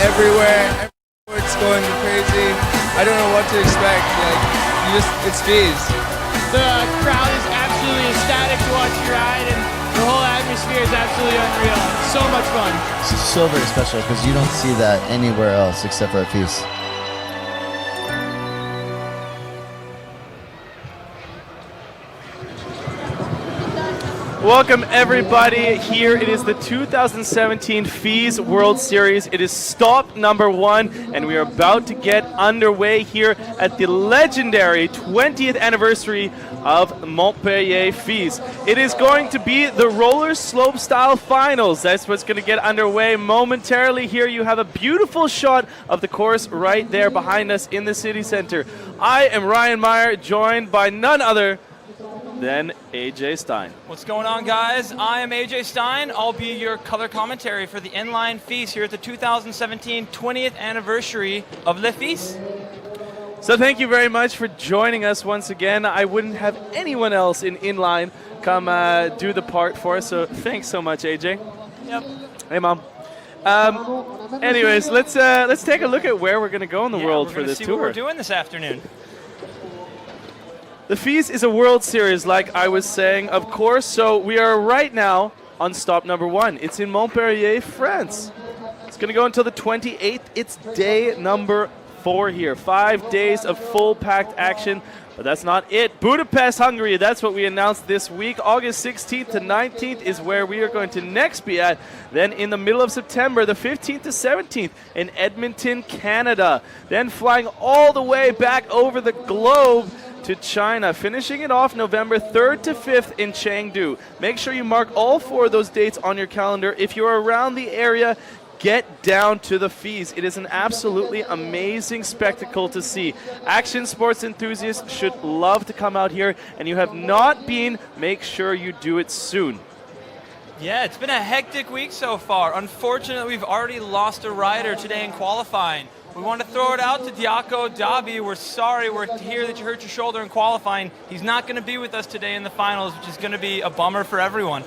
everywhere. It's going crazy. I don't know what to expect. Like, it's FISE. The crowd is absolutely ecstatic to watch you ride, and the whole atmosphere is absolutely unreal. It's so much fun. It's so very special because you don't see that anywhere else except for at FISE. Welcome everybody. Here it is the 2017 FISE World Series. It is stop number 1 and we are about to get underway here at the legendary 20th anniversary of Montpellier FISE. It is going to be the roller slopestyle finals. That's what's going to get underway momentarily. Here you have a beautiful shot of the course right there behind us in the city center. I am Ryan Meyer, joined by none other than AJ Stein. What's going on, guys? I am AJ Stein. I'll be your color commentary for the inline FISE here at the 2017 20th anniversary of Le FISE. So thank you very much for joining us once again. I wouldn't have anyone else in inline come do the part for us, so thanks so much, AJ. Yep. Hey, Mom. Anyways, let's take a look at where we're going to go in the world for this see tour. What we're doing this afternoon. The FISE is a World Series, like I was saying, of course, so we are right now on stop number 1. It's in Montpellier, France. It's going to go until the 28th. It's day number 4 here. 5 days of full packed action, but that's not it. Budapest, Hungary, that's what we announced this week. August 16th to 19th is where we are going to next be at. Then in the middle of September, the 15th to 17th in Edmonton, Canada. Then flying all the way back over the globe to China, finishing it off November 3rd to 5th in Chengdu. Make sure you mark all 4 of those dates on your calendar. If you're around the area, get down to the FISE. It is an absolutely amazing spectacle to see. Action sports enthusiasts should love to come out here, and you have not been, make sure you do it soon. Yeah, it's been a hectic week so far. Unfortunately, we've already lost a rider today in qualifying. We want to throw it out to Diaco Dabi. We're sorry. We're here that you hurt your shoulder in qualifying. He's not going to be with us today in the finals, which is going to be a bummer for everyone.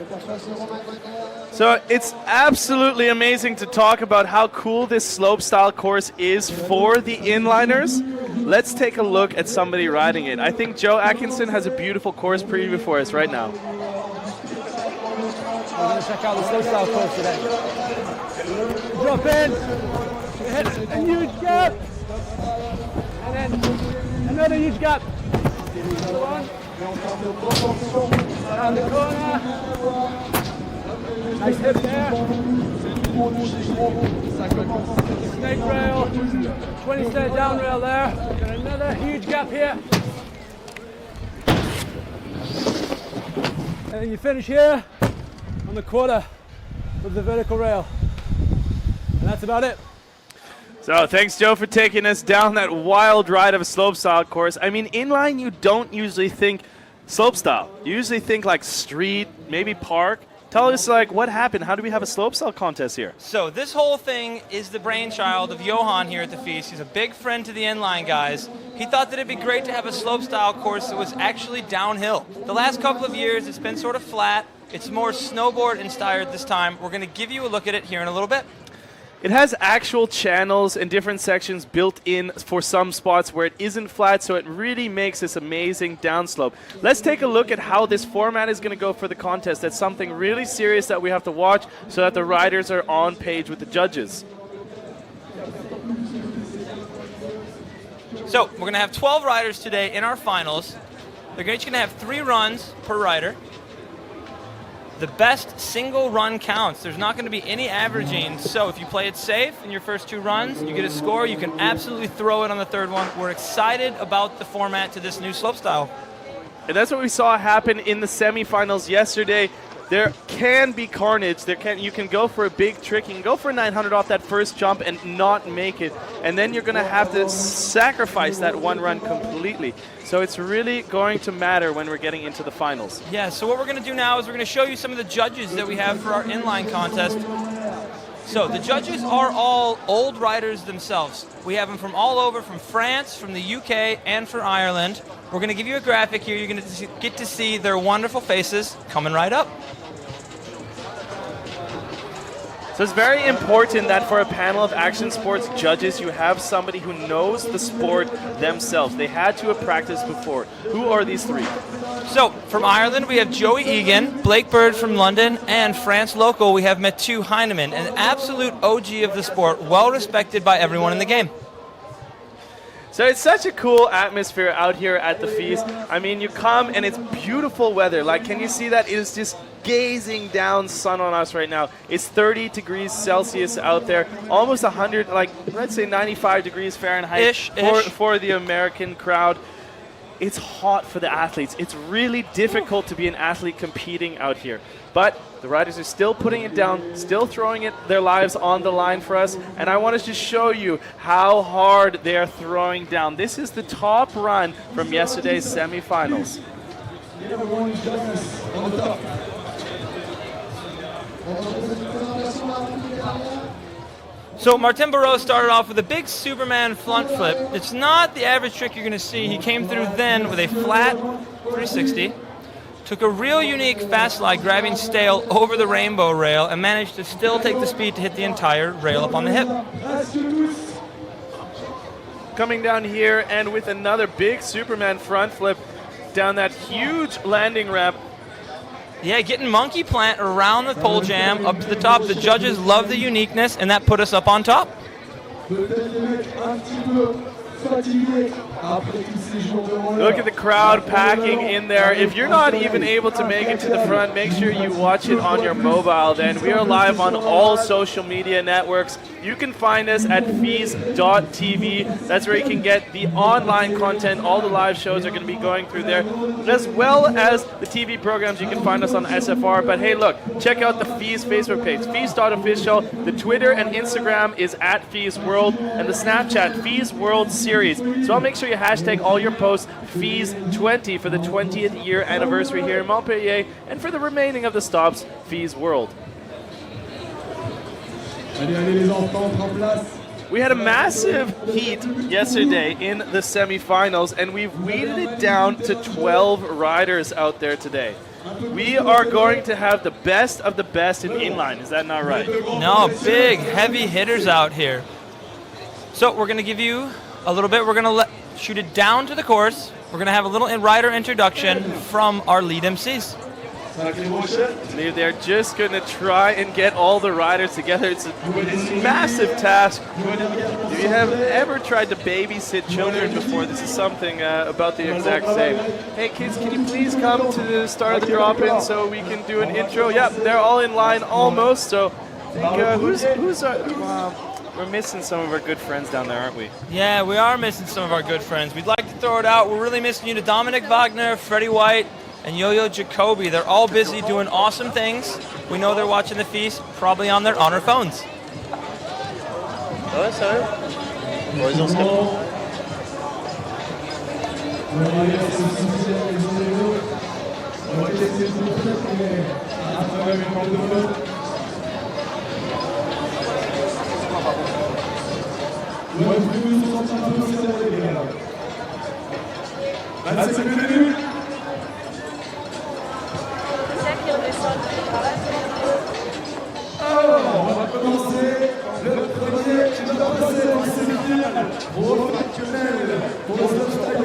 So it's absolutely amazing to talk about how cool this slopestyle course is for the inliners. Let's take a look at somebody riding it. I think Joe Atkinson has a beautiful course preview for us right now. We're going to check out the slopestyle course today. Drop in. Hit a huge gap, and then another huge gap. Another one. Around the corner. Nice hip there. Snake rail. 20 stair down rail there. Got another huge gap here. And then you finish here on the quarter with the vertical rail. And that's about it. So thanks, Joe, for taking us down that wild ride of a slopestyle course. I mean, inline, you don't usually think slopestyle. You usually think like street, maybe park. Tell us, like, what happened? How do we have a slopestyle contest here? So this whole thing is the brainchild of Johan here at the FISE. He's a big friend to the inline guys. He thought that it'd be great to have a slopestyle course that was actually downhill. The last couple of years, it's been sort of flat. It's more snowboard inspired this time. We're going to give you a look at it here in a little bit. It has actual channels and different sections built in for some spots where it isn't flat, so it really makes this amazing downslope. Let's take a look at how this format is going to go for the contest. That's something really serious that we have to watch so that the riders are on page with the judges. So we're going to have 12 riders today in our finals. They're each going to have 3 runs per rider. The best single run counts. There's not going to be any averaging, so if you play it safe in your first 2 runs, you get a score, you can absolutely throw it on the 3rd one. We're excited about the format to this new slopestyle. And that's what we saw happen in the semifinals yesterday. There can be carnage. You can go for a big trick. You can go for a 900 off that first jump and not make it. And then you're going to have to sacrifice that one run completely. So it's really going to matter when we're getting into the finals. Yeah, so what we're going to do now is we're going to show you some of the judges that we have for our inline contest. So the judges are all old riders themselves. We have them from all over, from France, from the UK, and from Ireland. We're going to give you a graphic here. You're going to get to see their wonderful faces coming right up. So it's very important that for a panel of action sports judges, you have somebody who knows the sport themselves. They had to have practiced before. Who are these three? So from Ireland, we have Joey Egan, Blake Bird from London, and France local, we have Mathieu Heinemann, an absolute OG of the sport, well respected by everyone in the game. So it's such a cool atmosphere out here at the FISE. I mean, you come and it's beautiful weather. Like, can you see that? It is just gazing down sun on us right now. It's 30 degrees Celsius out there, almost 100, like, let's say 95 degrees Fahrenheit for the American crowd. It's hot for the athletes. It's really difficult to be an athlete competing out here. But the riders are still putting it down, still throwing their lives on the line for us. And I want to just show you how hard they are throwing down. This is the top run from yesterday's semifinals. So Martin Burrow started off with a big Superman front flip. It's not the average trick you're going to see. He came through then with a flat 360. Took a real unique fast slide, grabbing Stale over the rainbow rail, and managed to still take the speed to hit the entire rail up on the hip. Coming down here and with another big Superman front flip down that huge landing ramp. Yeah, getting monkey plant around the pole jam up to the top. The judges love the uniqueness, and that put us up on top. Look at the crowd packing in there. If you're not even able to make it to the front, make sure you watch it on your mobile then. We are live on all social media networks. You can find us at FISE.tv. That's where you can get the online content. All the live shows are going to be going through there, as well as the TV programs. You can find us on SFR. But hey, look, check out the FISE Facebook page, FISE.official. The Twitter and Instagram is at FISE World, and the Snapchat, FISE World Series. So I'll make sure you hashtag all your posts FISE20 for the 20th year anniversary here in Montpellier, and for the remaining of the stops, FISE World. We had a massive heat yesterday in the semifinals, and we've weeded it down to 12 riders out there today. We are going to have the best of the best in inline. Is that not right? No, big, heavy hitters out here. So we're going to give you a little bit. We're going to shoot it down to the course. We're going to have a little rider introduction from our lead MCs. They're just going to try and get all the riders together. It's a massive task. If you have ever tried to babysit children before, this is something about the exact same. Hey kids, can you please come to the start of the drop-in so we can do an intro? Yep, they're all in line almost. So we're missing some of our good friends down there, aren't we? Yeah, we are missing some of our good friends. We'd like to throw it out. We're really missing you to Dominic Wagner, Freddie White, and Yo-Yo Jacoby. They're all busy doing awesome things. We know they're watching the feast, probably on their phones. Alors, on va commencer le premier qui va passer dans les semi-finales au fractionnel pour le Slopestyle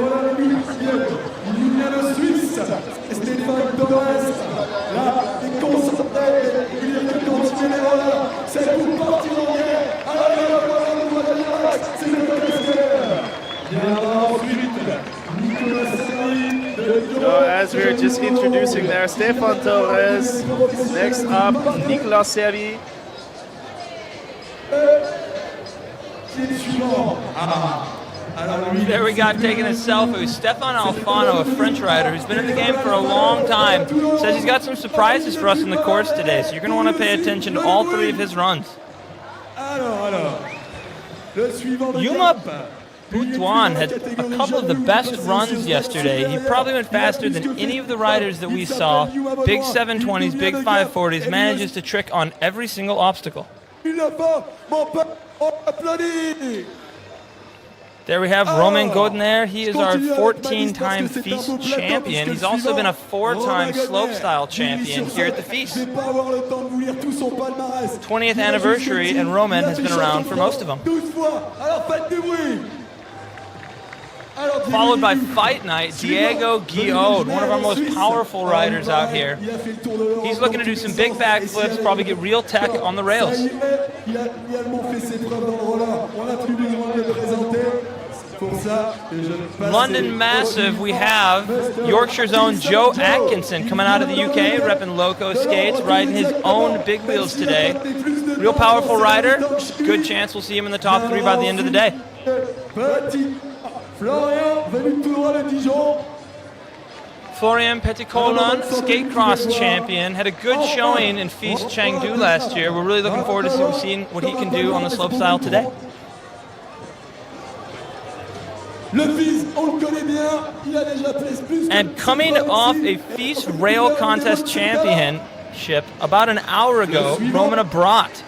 Julianne Suisse, Stefan Alfano, là, il concentre, il continue là, c'est pour partir en guerre, allez, c'est le président. Bien ensuite, So as we were just introducing there, Stefan Torres, next up, Nicolas Servi. There we got taking a selfie. Stefan Alfano, a French rider who's been in the game for a long time, says he's got some surprises for us in the course today, so you're going to want to pay attention to all three of his runs. Yuma Boutouan had a couple of the best runs yesterday. He probably went faster than any of the riders that we saw. Big 720s, big 540s, manages to trick on every single obstacle. There we have Romain Godner. He is our 14-time FISE champion. He's also been a 4-time Slopestyle champion here at the FISE. 20th anniversary, and Romain has been around for most of them. Followed by Fight Night, Diego Guillaume, one of our most powerful riders out here. He's looking to do some big backflips, probably get real tech on the rails. London Massive, we have Yorkshire's own Joe Atkinson coming out of the UK, repping Loco Skates, riding his own big wheels today. Real powerful rider. Good chance we'll see him in the top 3 by the end of the day. Florian Coleman, skate cross champion, had a good showing in FISE Chengdu last year. We're really looking forward to seeing what he can do on the slopestyle today. And coming off a FISE Rail Contest Championship about an hour ago, Romain Abrat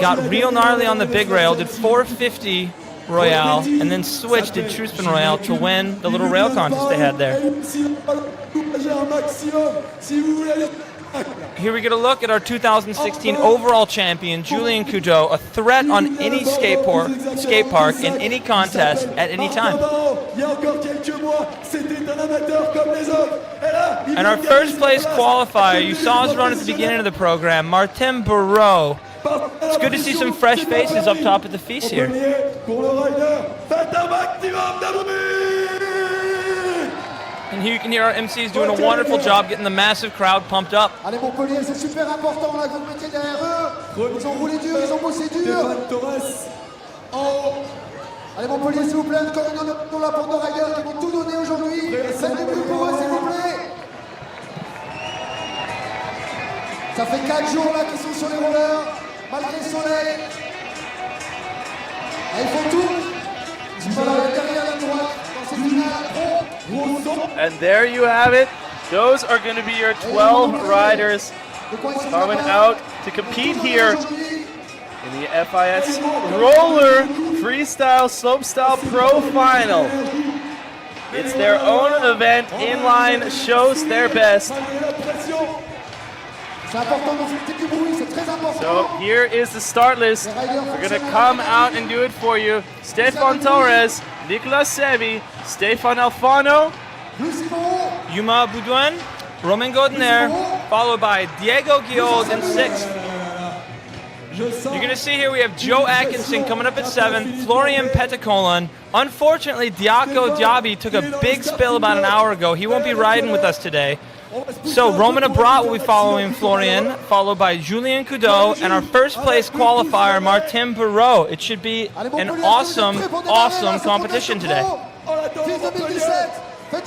got real gnarly on the big rail, did 450 Royale, and then switched, did True Spin Royale to win the little rail contest they had there. Here we get a look at our 2016 overall champion, Julian Kudo, a threat on any skate park, in any contest, at any time. And our first place qualifier, you saw us run at the beginning of the program, Martin Burrow. It's good to see some fresh faces up top at the FISE here. And here you can hear our MCs doing a wonderful job getting the massive crowd pumped up. Allez Montpellier, c'est super important là que vous le mettiez derrière eux. Ils ont roulé dur, ils ont bossé dur. Allez Montpellier, s'il vous plaît, encore une dans la porte de riders qui vont tout donner aujourd'hui. Faites du bruit pour eux, s'il vous plaît. Ça fait 4 jours là qu'ils sont sur les rollers, malgré le soleil. Et ils font tout. Ils sont là derrière la droite, dans ces finales. And there you have it. Those are going to be your 12 riders coming out to compete here in the FIS Roller Freestyle Slopestyle Pro Final. It's their own event, inline, shows their best. So here is the start list. We're going to come out and do it for you. Stefan Torres, Nicolas Sevi, Stefan Alfano, Yuma Boudouin, Romain Godner, followed by Diego Guillaume in 6th. You're going to see here we have Joe Atkinson coming up at 7th, Florian Petticolan. Unfortunately, Diaco Diaby took a big spill about an hour ago. He won't be riding with us today. So Romain Abrat will be following Florian, followed by Julian Kudo, and our first place qualifier, Martin Burrow. It should be an awesome, awesome competition today. If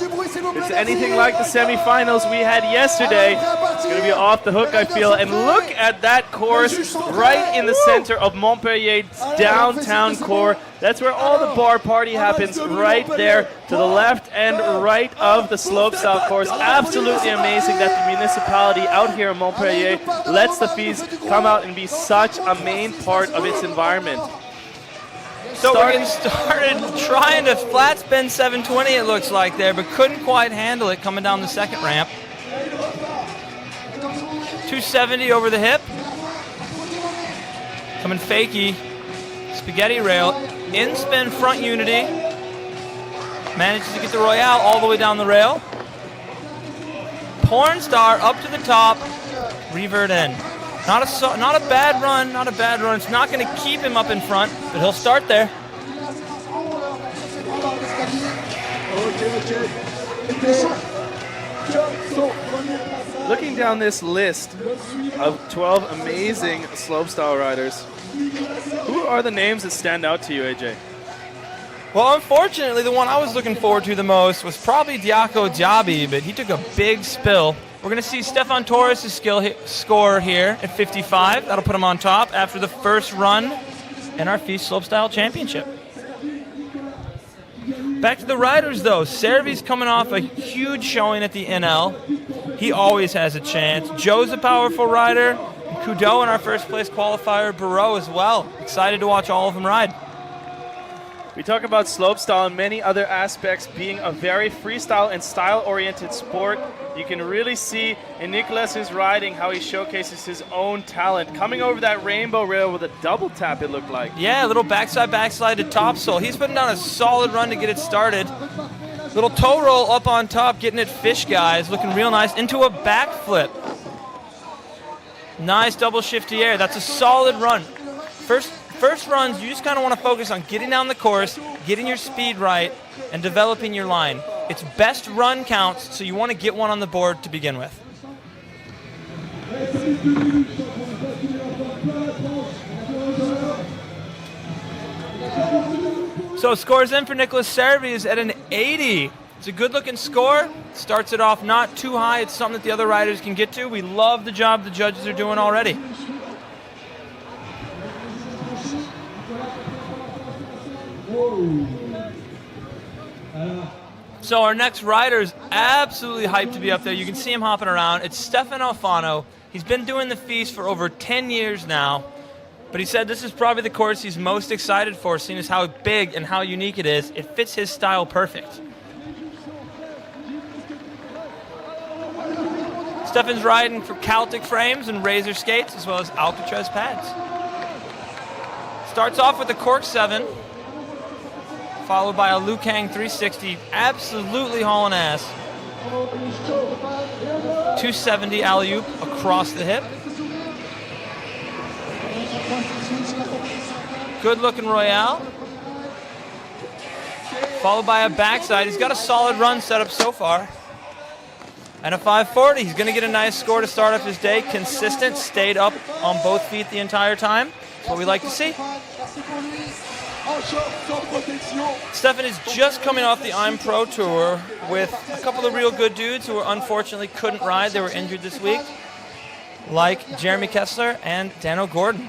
it's anything like the semifinals we had yesterday, it's going to be off the hook, I feel. And look at that course right in the center of Montpellier's downtown core. That's where all the bar party happens, right there to the left and right of the slopestyle course. Absolutely amazing that the municipality out here in Montpellier lets the FISE come out and be such a main part of its environment. So we're getting started trying to flat spin 720, it looks like there, but couldn't quite handle it coming down the second ramp. 270 over the hip. Coming fakie. Spaghetti rail. In spin front unity. Manages to get the Royale all the way down the rail. Porn star up to the top. Revert in. Not a bad run, not a bad run. It's not going to keep him up in front, but he'll start there. Looking down this list of 12 amazing slopestyle riders, who are the names that stand out to you, AJ? Well, unfortunately, the one I was looking forward to the most was probably Diaco Diaby, but he took a big spill. We're going to see Stefan Torres' score here at 55. That'll put him on top after the first run in our FISE Slopestyle Championship. Back to the riders, though. Serra's coming off a huge showing at the NL. He always has a chance. Joe's a powerful rider. Kudo in our first place qualifier, Burrow as well. Excited to watch all of them ride. We talk about slopestyle and many other aspects being a very freestyle and style-oriented sport. You can really see in Nicolas's riding how he showcases his own talent. Coming over that rainbow rail with a double tap, it looked like. Yeah, a little backslide to topsoul. He's putting down a solid run to get it started. Little toe roll up on top, getting it fish guys, looking real nice, into a backflip. Nice double shifty air. That's a solid run. First runs, you just kind of want to focus on getting down the course, getting your speed right, and developing your line. It's best run counts, so you want to get one on the board to begin with. So scores in for Nicolas Serra is at an 80. It's a good-looking score. Starts it off not too high. It's something that the other riders can get to. We love the job the judges are doing already. So our next rider is absolutely hyped to be up there. You can see him hopping around. It's Stefan Alfano. He's been doing the FISE for over 10 years now, but he said this is probably the course he's most excited for, seeing as how big and how unique it is. It fits his style perfect. Stefan's riding for Celtic frames and Razor skates, as well as Alcatraz pads. Starts off with the Cork 7, followed by a Lukang 360, absolutely hauling ass. 270 alley-oop across the hip. Good looking Royale. Followed by a backside. He's got a solid run set up so far. And a 540. He's going to get a nice score to start off his day. Consistent, stayed up on both feet the entire time. That's what we like to see. Stefan is just coming off the I'm Pro Tour with a couple of real good dudes who unfortunately couldn't ride. They were injured this week, like Jeremy Kessler and Dan O'Gordon.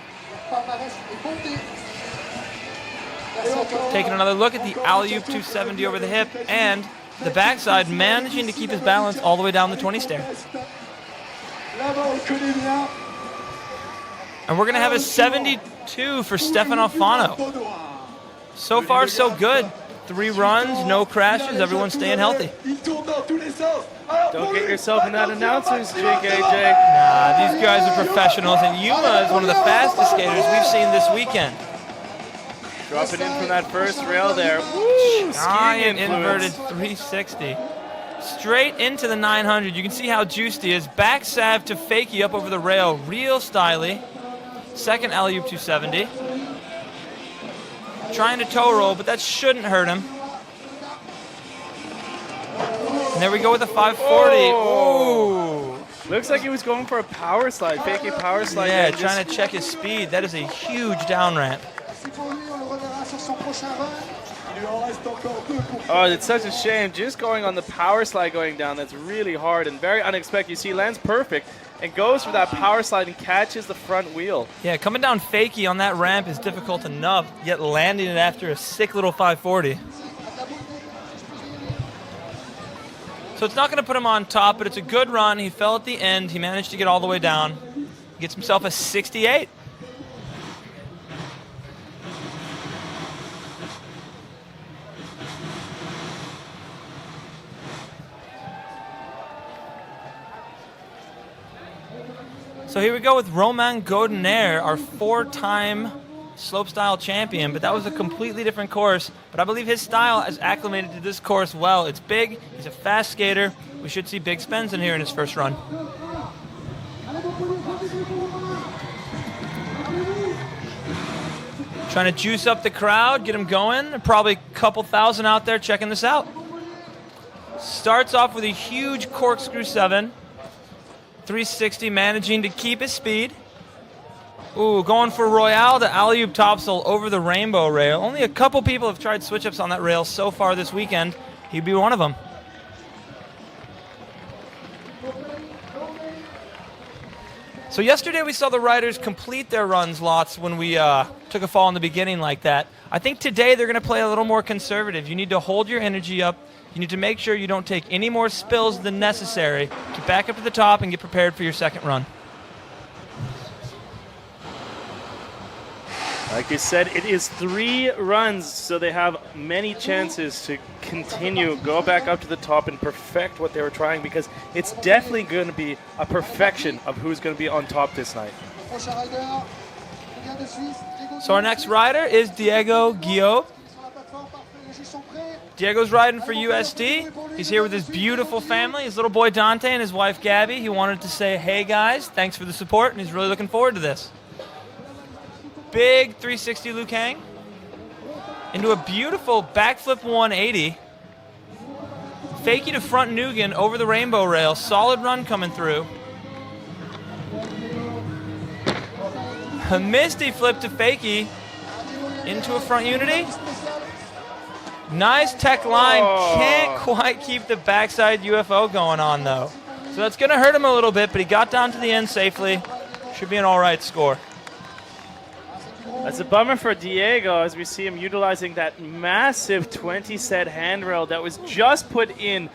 Taking another look at the alley-oop 270 over the hip and the backside, managing to keep his balance all the way down the 20 stair. And we're going to have a 72 for Stefan Alfano. So far, so good. 3 runs, no crashes, everyone's staying healthy. Don't get yourself in that announcer's jig, AJ. Nah, these guys are professionals, and Yuma is one of the fastest skaters we've seen this weekend. Dropping in from that first rail there. Woo! Giant Skiing inverted influence. 360. Straight into the 900. You can see how juiced he is. Back salve to fakie up over the rail. Real styly. Second alley-oop 270. Trying to toe roll, but that shouldn't hurt him. And there we go with a 540. Oh. Looks like he was going for a power slide, faking power slide. Yeah, trying to check his speed. That is a huge down ramp. Oh, it's such a shame. Just going on the power slide going down, that's really hard and very unexpected. You see, lands perfect and goes for that power slide and catches the front wheel. Yeah, coming down fakie on that ramp is difficult enough, yet landing it after a sick little 540. So it's not going to put him on top, but it's a good run. He fell at the end. He managed to get all the way down. He gets himself a 68. So here we go with Romain Godiner, our 4-time slopestyle champion, but that was a completely different course. But I believe his style has acclimated to this course well. It's big, he's a fast skater. We should see big spins in here in his first run. Trying to juice up the crowd, get him going. Probably a couple thousand out there checking this out. Starts off with a huge corkscrew 7. 360, managing to keep his speed. Ooh, going for Royale to alley-oop topsoul over the rainbow rail. Only a couple people have tried switch-ups on that rail so far this weekend. He'd be one of them. So yesterday we saw the riders complete their runs lots when we took a fall in the beginning like that. I think today they're going to play a little more conservative. You need to hold your energy up. You need to make sure you don't take any more spills than necessary. Get back up to the top and get prepared for your second run. Like you said, it is 3 runs, so they have many chances to continue, go back up to the top and perfect what they were trying, because it's definitely going to be a perfection of who's going to be on top this night. So our next rider is Diego Guillot. Diego's riding for USD. He's here with his beautiful family, his little boy Dante and his wife Gabby. He wanted to say, hey guys, thanks for the support, and he's really looking forward to this. Big 360 Liu Kang into a beautiful backflip 180. Fakie to front Nugan over the rainbow rail. Solid run coming through. A misty flip to Fakie into a front unity. Nice tech line. Can't quite keep the backside UFO going on though. So that's going to hurt him a little bit, but he got down to the end safely. Should be an all right score. That's a bummer for Diego as we see him utilizing that massive 20-set handrail that was just put in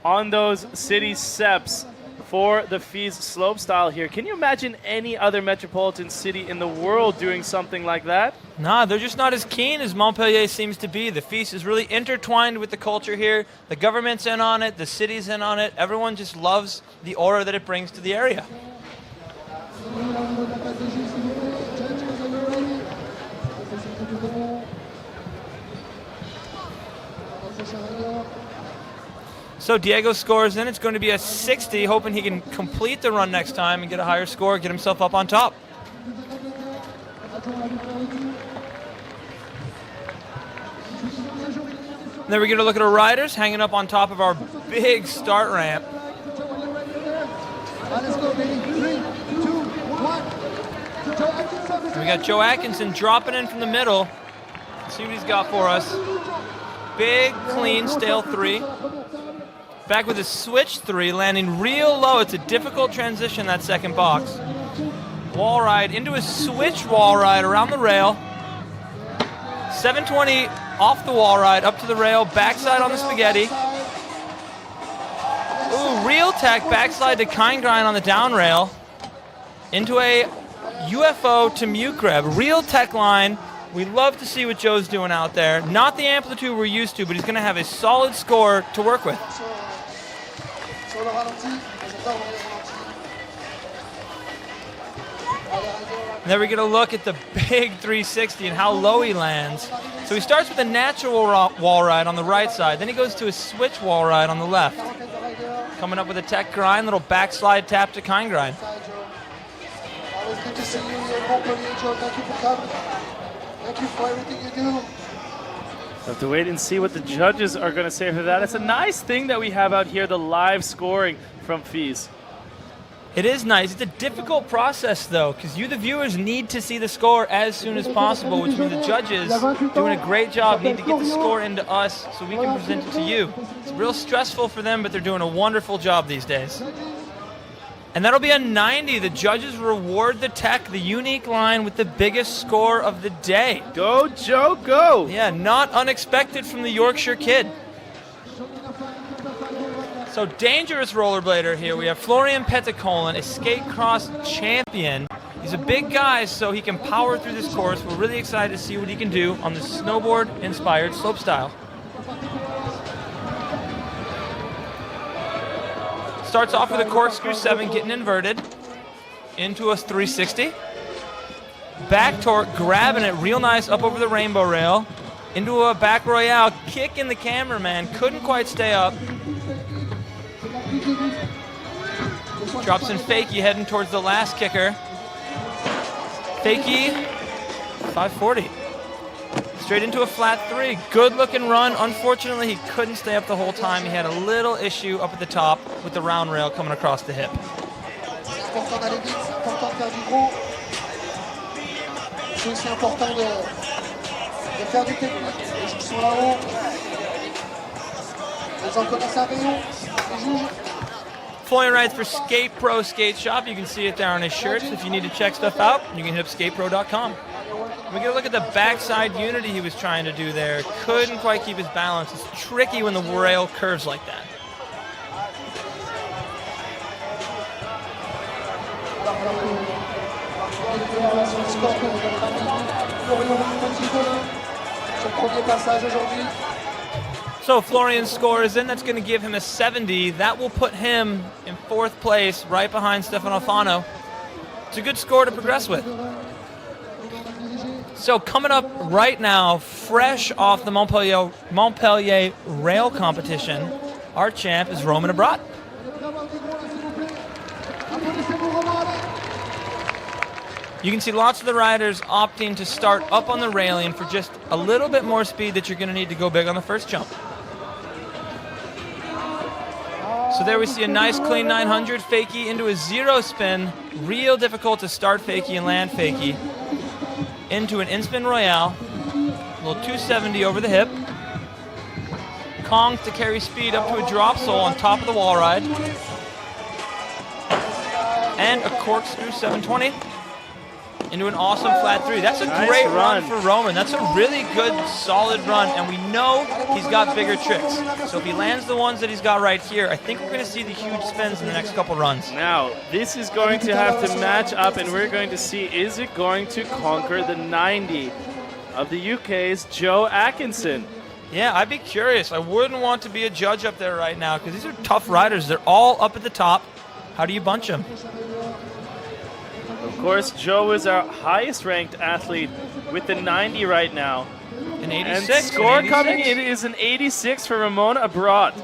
on those city steps for the FISE Slopestyle here. Can you imagine any other metropolitan city in the world doing something like that? Nah, they're just not as keen as Montpellier seems to be. The FISE is really intertwined with the culture here. The government's in on it, the city's in on it. Everyone just loves the aura that it brings to the area. So Diego scores in. It's going to be a 60, hoping he can complete the run next time and get a higher score, get himself up on top. And then we get a look at our riders hanging up on top of our big start ramp. And we got Joe Atkinson dropping in from the middle. Let's see what he's got for us. Big, clean, stale 3. Back with a switch 3, landing real low. It's a difficult transition, that second box. Wall ride into a switch wall ride around the rail. 720 off the wall ride, up to the rail, backside on the spaghetti. Ooh, real tech, backslide to kind grind on the down rail. Into a UFO to mute grab. Real tech line. We love to see what Joe's doing out there. Not the amplitude we're used to, but he's going to have a solid score to work with. And then we get a look at the big 360 and how low he lands. So he starts with a natural wall ride on the right side. Then he goes to a switch wall ride on the left. Coming up with a tech grind, little backslide tap to kind grind. Always good to see you here in Montpellier, Joe. Thank you for coming. Thank you for everything you do. We'll have to wait and see what the judges are going to say for that. It's a nice thing that we have out here, the live scoring from FISE. It is nice. It's a difficult process, though, because you, the viewers, need to see the score as soon as possible, which means the judges, doing a great job, need to get the score into us so we can present it to you. It's real stressful for them, but they're doing a wonderful job these days. And that'll be a 90. The judges reward the tech, the unique line with the biggest score of the day. Go, Joe, go! Yeah, not unexpected from the Yorkshire kid. So dangerous rollerblader here. We have Florian Coleman, a skate cross champion. He's a big guy, so he can power through this course. We're really excited to see what he can do on the snowboard-inspired slopestyle. Starts off with a corkscrew 7, getting inverted into a 360. Back torque, grabbing it real nice up over the rainbow rail. Into a back royale, kicking the cameraman, couldn't quite stay up. Drops in Fakie, heading towards the last kicker. Fakie, 540. Straight into a flat 3. Good looking run. Unfortunately, he couldn't stay up the whole time. He had a little issue up at the top with the round rail coming across the hip. Florian rides for Skate Pro Skate Shop. You can see it there on his shirts. If you need to check stuff out, you can hit up skatepro.com. We get a look at the backside unity he was trying to do there. Couldn't quite keep his balance. It's tricky when the rail curves like that. Florian, petit Coleman, son premier passage aujourd'hui. So Florian's score is in. That's going to give him a 70. That will put him in 4th place, right behind Stefan Alfano. It's a good score to progress with. So coming up right now, fresh off the Montpellier rail competition, our champ is Roman Abrat. You can see lots of the riders opting to start up on the railing for just a little bit more speed that you're going to need to go big on the first jump. So there we see a nice clean 900 fakie into a 0 spin. Real difficult to start fakie and land fakie. Into an in-spin royale. A little 270 over the hip. Kongs to carry speed up to a drop sole on top of the wall ride. And a corkscrew 720 into an awesome flat 3. That's a great run for Roman. That's a really good, solid run, and we know he's got bigger tricks. So if he lands the ones that he's got right here, I think we're going to see the huge spins in the next couple runs. Now, this is going to have to match up, and we're going to see, is it going to conquer the 90 of the UK's Joe Atkinson? Yeah, I'd be curious. I wouldn't want to be a judge up there right now because these are tough riders. They're all up at the top. How do you bunch them? Of course, Joe is our highest ranked athlete with the 90 right now. An 86. And score coming in is an 86 for Ramon Abrat.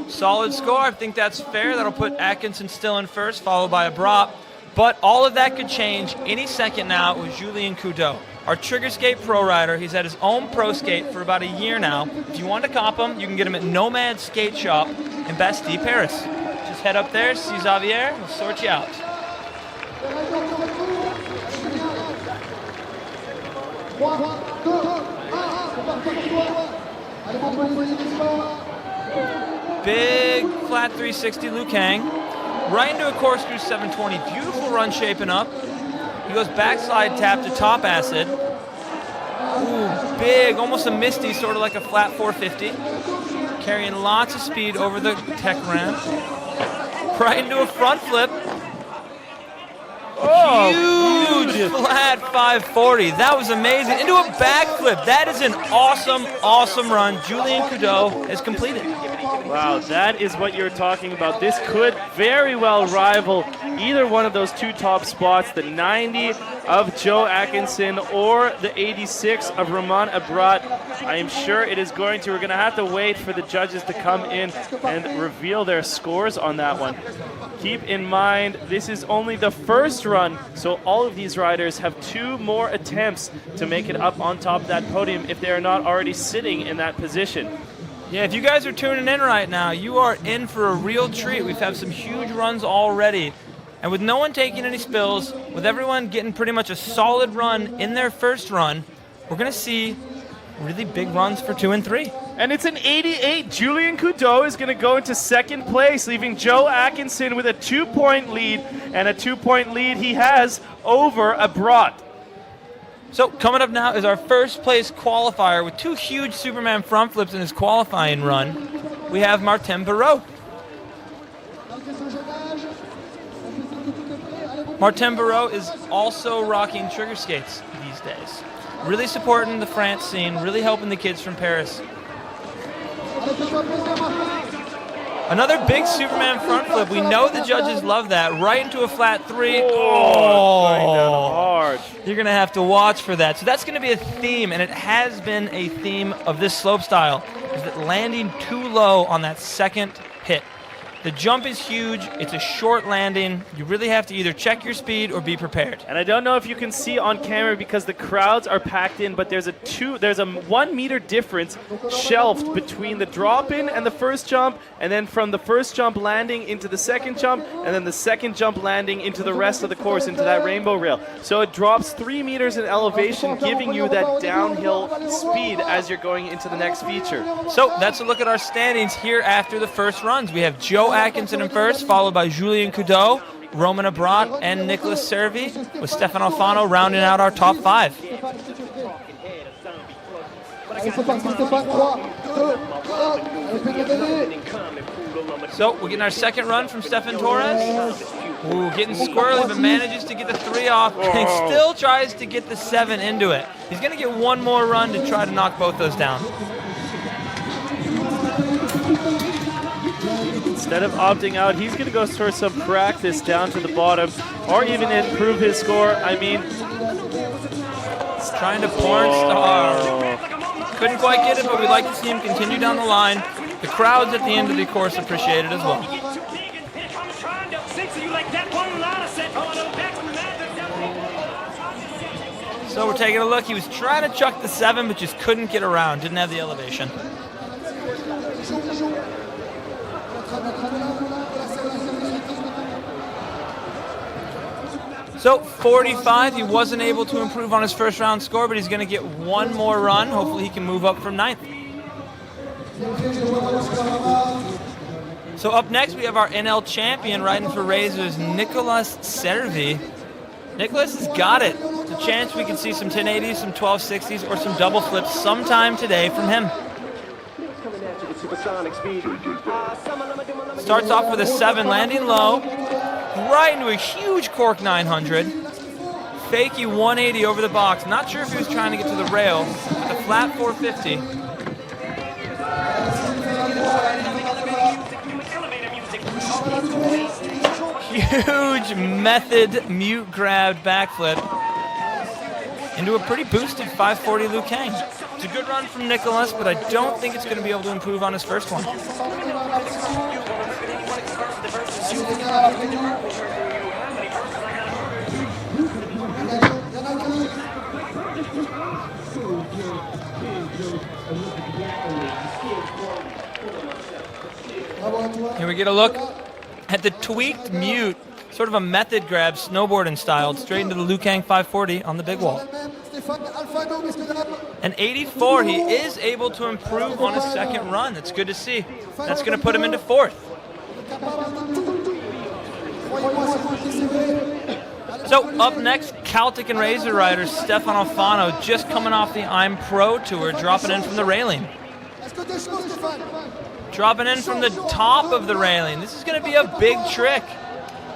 Solid score. I think that's fair. That'll put Atkinson still in first, followed by Abrat. But all of that could change any second now with Julian Kudo, our trigger skate pro rider. He's had his own pro skate for about a year now. If you want to cop him, you can get him at Nomad Skate Shop in Bastille, Paris. Just head up there, see Xavier, we'll sort you out. Big flat 360 Liu Kang. Right into a corkscrew 720. Beautiful run shaping up. He goes backslide tap to top acid. Ooh, big, almost a misty, sort of like a flat 450. Carrying lots of speed over the tech ramp. Right into a front flip. Oh, huge flat 540. That was amazing. Into a backflip. That is an awesome, awesome run. Julian Kudo has completed. Wow, that is what you're talking about. This could very well rival either one of those two top spots, the 90 of Joe Atkinson or the 86 of Ramon Abrat. I am sure it is going to. We're going to have to wait for the judges to come in and reveal their scores on that one. Keep in mind, this is only the first run, so all of these riders have 2 more attempts to make it up on top of that podium if they are not already sitting in that position. Yeah, if you guys are tuning in right now, you are in for a real treat. We've had some huge runs already. And with no one taking any spills, with everyone getting pretty much a solid run in their first run, we're going to see really big runs for 2 and 3. And it's an 88. Julian Kudo is going to go into second place, leaving Joe Atkinson with a 2-point lead, and a 2-point lead he has over Abrat. So coming up now is our first place qualifier with 2 huge Superman front flips in his qualifying run. We have Martin Burrow. Martin Burrow is also rocking trigger skates these days. Really supporting the France scene, really helping the kids from Paris. Another big Superman front flip. We know the judges love that. Right into a flat 3. Going down hard. You're going to have to watch for that. So that's going to be a theme, and it has been a theme of this slopestyle, is that landing too low on that second hit. The jump is huge. It's a short landing. You really have to either check your speed or be prepared. And I don't know if you can see on camera because the crowds are packed in, but there's a 1 meter difference shelved between the drop in and the first jump, and then from the first jump landing into the second jump, and then the second jump landing into the rest of the course, into that rainbow rail. So it drops 3 meters in elevation, giving you that downhill speed as you're going into the next feature. So that's a look at our standings here after the first runs. We have Joe Atkinson in first, followed by Julian Kudo, Roman Abrat, and Nicholas Servi, with Stefan Alfano rounding out our top 5. Allez, c'est parti, Stéphane. 3, 2, 1. Allez, faites gagner. So we're getting our second run from Stefan Torres. Ooh, getting squirrely, but manages to get the 3 off and still tries to get the 7 into it. He's going to get one more run to try to knock both those down. Instead of opting out, he's going to go for some practice down to the bottom or even improve his score. I mean, He's trying to porn star. Couldn't quite get it, but we'd like to see him continue down the line. The crowds at the end of the course appreciate it as well. So we're taking a look. He was trying to chuck the 7, but just couldn't get around. Didn't have the elevation. So 45, he wasn't able to improve on his first round score, but he's going to get one more run. Hopefully he can move up from 9th. So up next we have our NL champion riding for Razors, Nicolas Servi. Nicolas has got it. It's a chance we can see some 1080s, some 1260s, or some double flips sometime today from him. Starts off with a 7, landing low, right into a huge cork 900. Fakey 180 over the box. Not sure if he was trying to get to the rail. With a flat 450. Huge method mute grab backflip into a pretty boosted 540 Liu Kang. It's a good run from Nicolas, but I don't think it's going to be able to improve on his first one. Here we get a look at the tweaked mute, sort of a method grab, snowboarding styled, straight into the Liu Kang 540 on the big wall. An 84, he is able to improve on his second run. That's good to see. That's going to put him into 4th. So up next, Celtic and Razor rider Stefan Alfano, just coming off the I'm Pro Tour, dropping in from the railing. Dropping in from the top of the railing. This is going to be a big trick.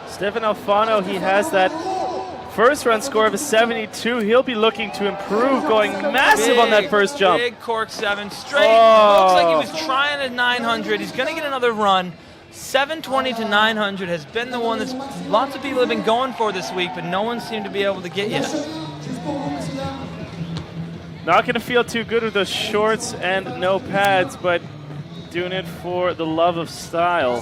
Stefan Alfano, he has that first run score of a 72. He'll be looking to improve, going massive on that first jump. Big cork 7 straight. Looks like he was trying a 900. He's going to get another run. 720 to 900 has been the one that lots of people have been going for this week, but no one seemed to be able to get yet. Not going to feel too good with those shorts and no pads, but doing it for the love of style.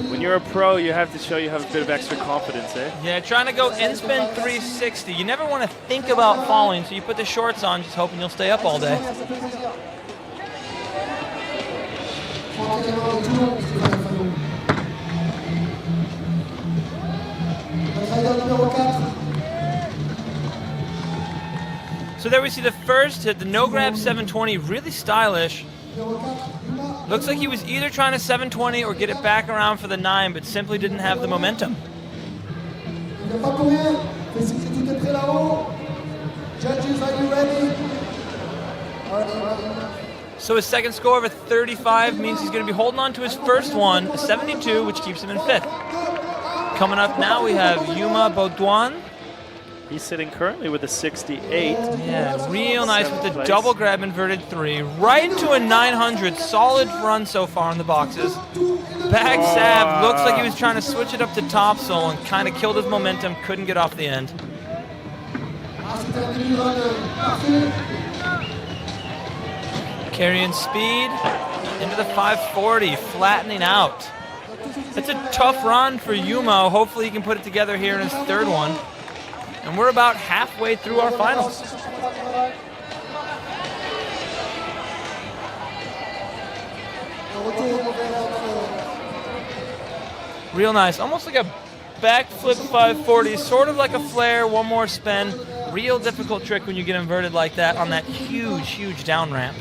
When you're a pro, you have to show you have a bit of extra confidence, eh? Yeah, trying to go end spin 360. You never want to think about falling, so you put the shorts on, just hoping you'll stay up all day. So there we see the first hit, the no grab 720, really stylish. Looks like he was either trying to 720 or get it back around for the 9, but simply didn't have the momentum. So his second score of a 35 means he's going to be holding on to his first one, a 72, which keeps him in 5th. Coming up now, we have Yuma Baudouin. He's sitting currently with a 68. Yeah, real nice with the double grab inverted 3. Right into a 900. Solid run so far in the boxes. Back sab. Looks like he was trying to switch it up to topsoil and kind of killed his momentum. Couldn't get off the end. Carrying speed into the 540. Flattening out. It's a tough run for Yuma. Hopefully he can put it together here in his third one. And we're about halfway through our finals. Real nice, almost like a backflip 540, sort of like a flare, one more spin. Real difficult trick when you get inverted like that on that huge, huge down ramp.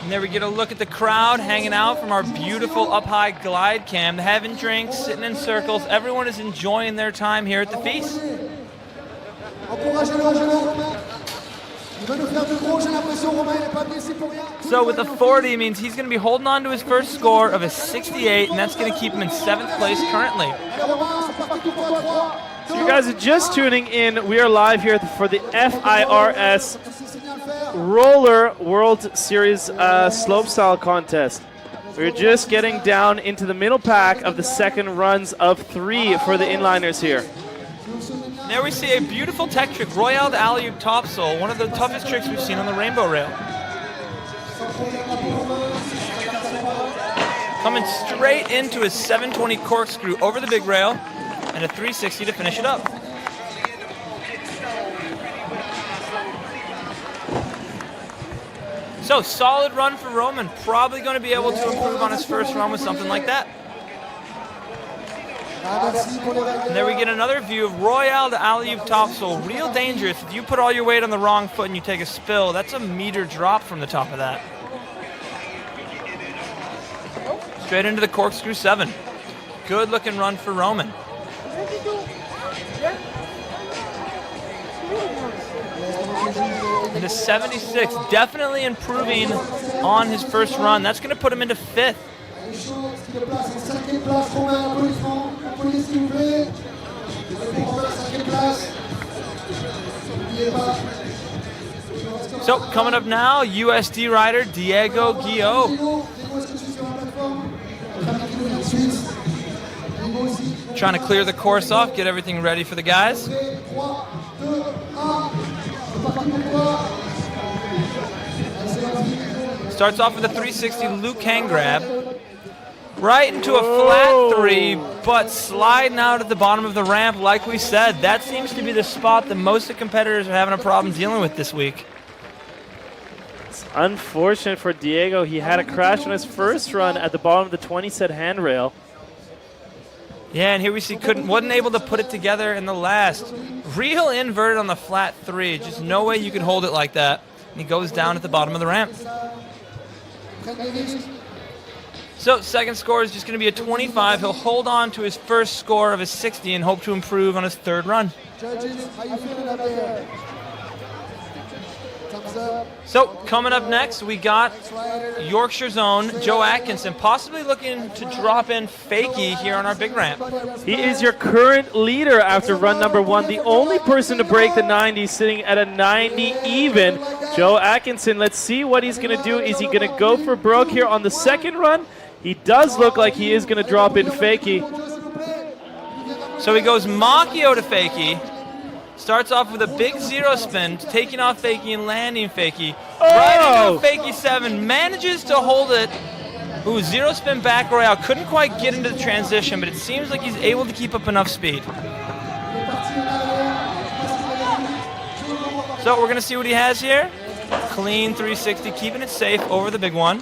And there we get a look at the crowd hanging out from our beautiful up-high glide cam. They're having drinks, sitting in circles. Everyone is enjoying their time here at the FISE. Encouragez-le, Romain. Il va nous faire de gros, j'ai l'impression, Romain, il n'est pas blessé pour rien. So with a 40 means he's going to be holding on to his first score of a 68, and that's going to keep him in 7th place currently. Romain, c'est parti pour toi, 3. So you guys are just tuning in. We are live here for the FIRS Roller World Series Slopestyle contest. We're just getting down into the middle pack of the second runs of 3 for the inliners here. There we see a beautiful tech trick, Royale de alley-oop topsoul, one of the toughest tricks we've seen on the rainbow rail. Coming straight into his 720 corkscrew over the big rail, and a 360 to finish it up. So, solid run for Roman. Probably going to be able to improve on his first run with something like that. And there we get another view of Royale de alley-oop topsoul. Real dangerous. If you put all your weight on the wrong foot and you take a spill, that's a meter drop from the top of that. Straight into the corkscrew 7. Good looking run for Roman. Into 76, definitely improving on his first run. That's going to put him into 5th. So coming up now, USD rider Diego Guillot. Trying to clear the course off, get everything ready for the guys. Starts off with a 360 Luke hang grab. Right into a flat 3, but sliding out at the bottom of the ramp, like we said. That seems to be the spot that most of the competitors are having a problem dealing with this week. It's unfortunate for Diego. He had a crash on his first run at the bottom of the 20-set handrail. Yeah, and here we see wasn't able to put it together in the last. Real inverted on the flat 3. Just no way you could hold it like that. And he goes down at the bottom of the ramp. So second score is just going to be a 25. He'll hold on to his first score of a 60 and hope to improve on his third run. Judges, how you feeling out there? Thumbs up. So coming up next, we got Yorkshire's own Joe Atkinson, possibly looking to drop in fakie here on our big ramp. He is your current leader after run number 1. The only person to break the 90, sitting at a 90 even. Joe Atkinson, let's see what he's going to do. Is he going to go for Baroque here on the second run? He does look like he is going to drop in fakie. So he goes Macchio to fakie. Starts off with a big 0 spin, taking off fakie and landing fakie. Right into a fakie 7, manages to hold it. Ooh, 0 spin back royale. Couldn't quite get into the transition, but it seems like he's able to keep up enough speed. So we're going to see what he has here. Clean 360, keeping it safe over the big one.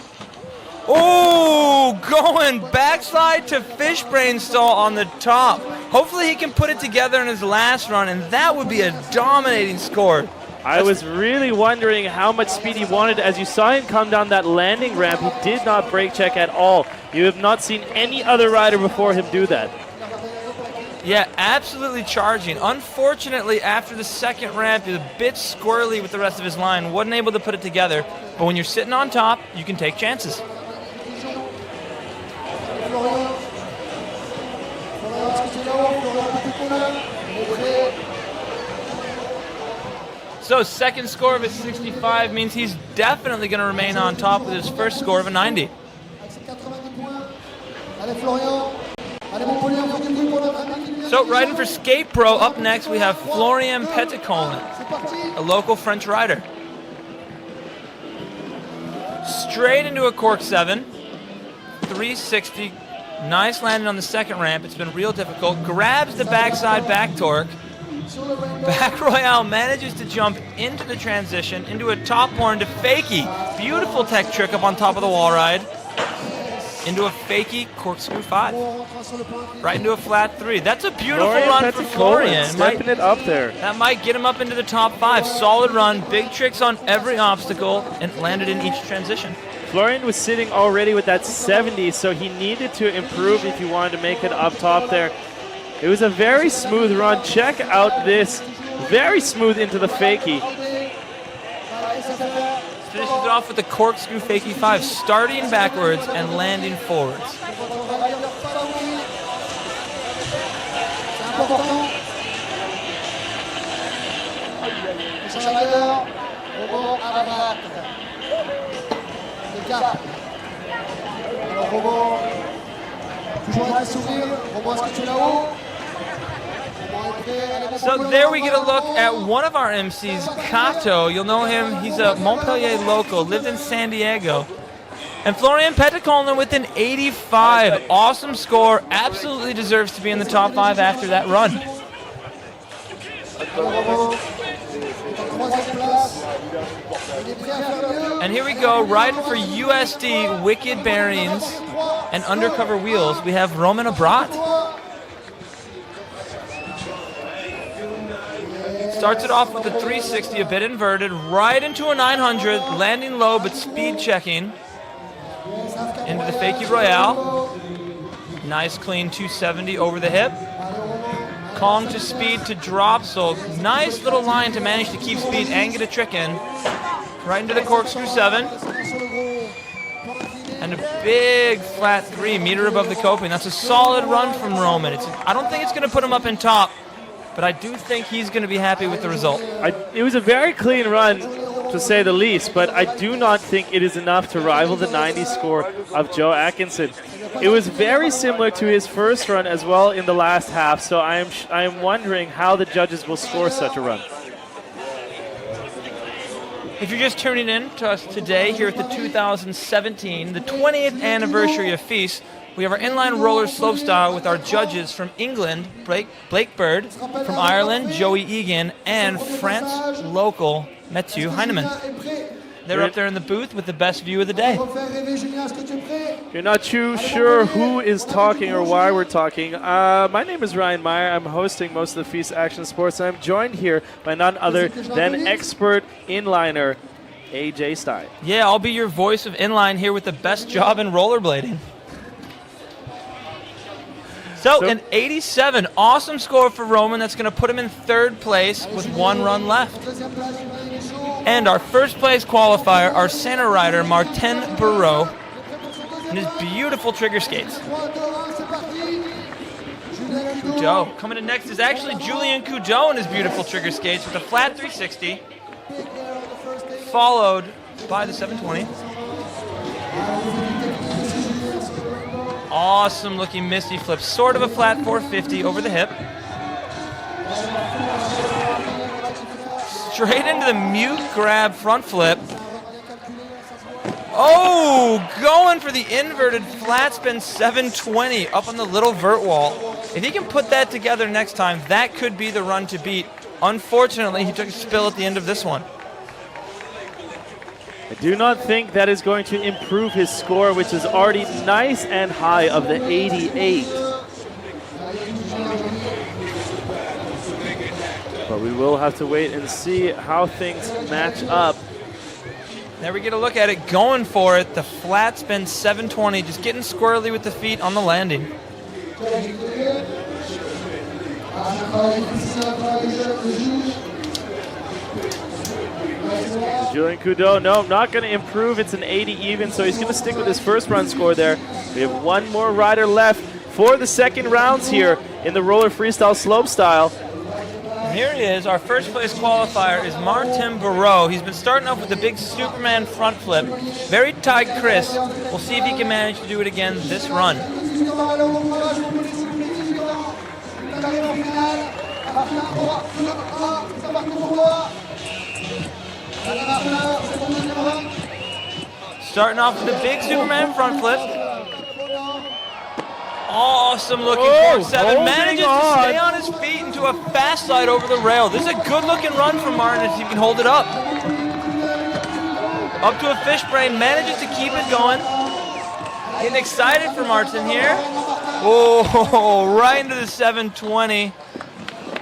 Oh, going backslide to fish brain stall on the top. Hopefully he can put it together in his last run, and that would be a dominating score. I was really wondering how much speed he wanted. As you saw him come down that landing ramp, he did not brake check at all. You have not seen any other rider before him do that. Yeah, absolutely charging. Unfortunately, after the second ramp, he's a bit squirrely with the rest of his line. Wasn't able to put it together. But when you're sitting on top, you can take chances. So second score of a 65 means he's definitely going to remain on top with his first score of a 90. So riding for Skate Pro, up next we have Florian Coleman, a local French rider. Straight into a cork 7, 360, nice landing on the second ramp. It's been real difficult. Grabs the backside back torque. Back Royale manages to jump into the transition, into a top horn to fakie. Beautiful tech trick up on top of the wall ride. Into a fakie corkscrew 5. Right into a flat 3. That's a beautiful run for Florian. Stepping it up there. That might get him up into the top 5. Solid run, big tricks on every obstacle, and landed in each transition. Florian was sitting already with that 70, so he needed to improve if he wanted to make it up top there. It was a very smooth run. Check out this. Very smooth into the fakie. Finishes it off with the corkscrew fakie 5, starting backwards and landing forwards. So there we get a look at one of our MCs, Kato. You'll know him. He's a Montpellier local, lived in San Diego. And Florian Penta Coleman with an 85. Awesome score. Absolutely deserves to be in the top 5 after that run. And here we go, riding for USD, Wicked Bearings, and Undercover Wheels. We have Roman Abrat. Starts it off with a 360, a bit inverted, right into a 900, landing low but speed checking. Into the fakie royale. Nice clean 270 over the hip. Calm to speed to drop, so nice little line to manage to keep speed and get a trick in. Right into the corkscrew 7. And a big flat 3, meter above the coping. That's a solid run from Roman. I don't think it's going to put him up in top, but I do think he's going to be happy with the result. It was a very clean run, to say the least, but I do not think it is enough to rival the 90 score of Joe Atkinson. It was very similar to his first run as well in the last half, so I am wondering how the judges will score such a run. If you're just tuning in to us today here at the 2017, the 20th anniversary of FISE, we have our inline roller slopestyle with our judges from England, Blake Bird, from Ireland, Joey Egan, and France local, Mathieu Heinemann. They're up there in the booth with the best view of the day. You're not too sure who is talking or why we're talking. My name is Ryan Meyer. I'm hosting most of the FISE Action Sports, and I'm joined here by none other than expert inliner AJ Stein. Yeah, I'll be your voice of inline here with the best job in rollerblading. So an 87, awesome score for Roman. That's going to put him in 3rd place with 1 run left. And our first place qualifier, our center rider, Martin Burrow, and his beautiful trigger skates. Kudo. Coming in next is actually Julian Kudo and his beautiful trigger skates with a flat 360, followed by the 720. Awesome looking Misty flip, sort of a flat 450 over the hip. Straight into the mute grab front flip. Oh, going for the inverted flat spin 720 up on the little vert wall. If he can put that together next time, that could be the run to beat. Unfortunately, he took a spill at the end of this one. I do not think that is going to improve his score, which is already nice and high of the 88. But we will have to wait and see how things match up. There we get a look at it, going for it. The flat spin 720, just getting squirrely with the feet on the landing. Julian Kudo, no, not going to improve. It's an 80 even, so he's going to stick with his first run score there. We have one more rider left for the second rounds here in the roller freestyle slopestyle. Here he is. Our first place qualifier is Martin Burrow. He's been starting off with a big Superman front flip. Very tight Chris. We'll see if he can manage to do it again this run. Starting off with a big Superman front flip. Awesome looking forward 7. Manages to stay on his feet into a fast slide over the rail. This is a good looking run from Martin if he can hold it up. Up to a fish brain, manages to keep it going. Getting excited for Martin here. Oh, right into the 720.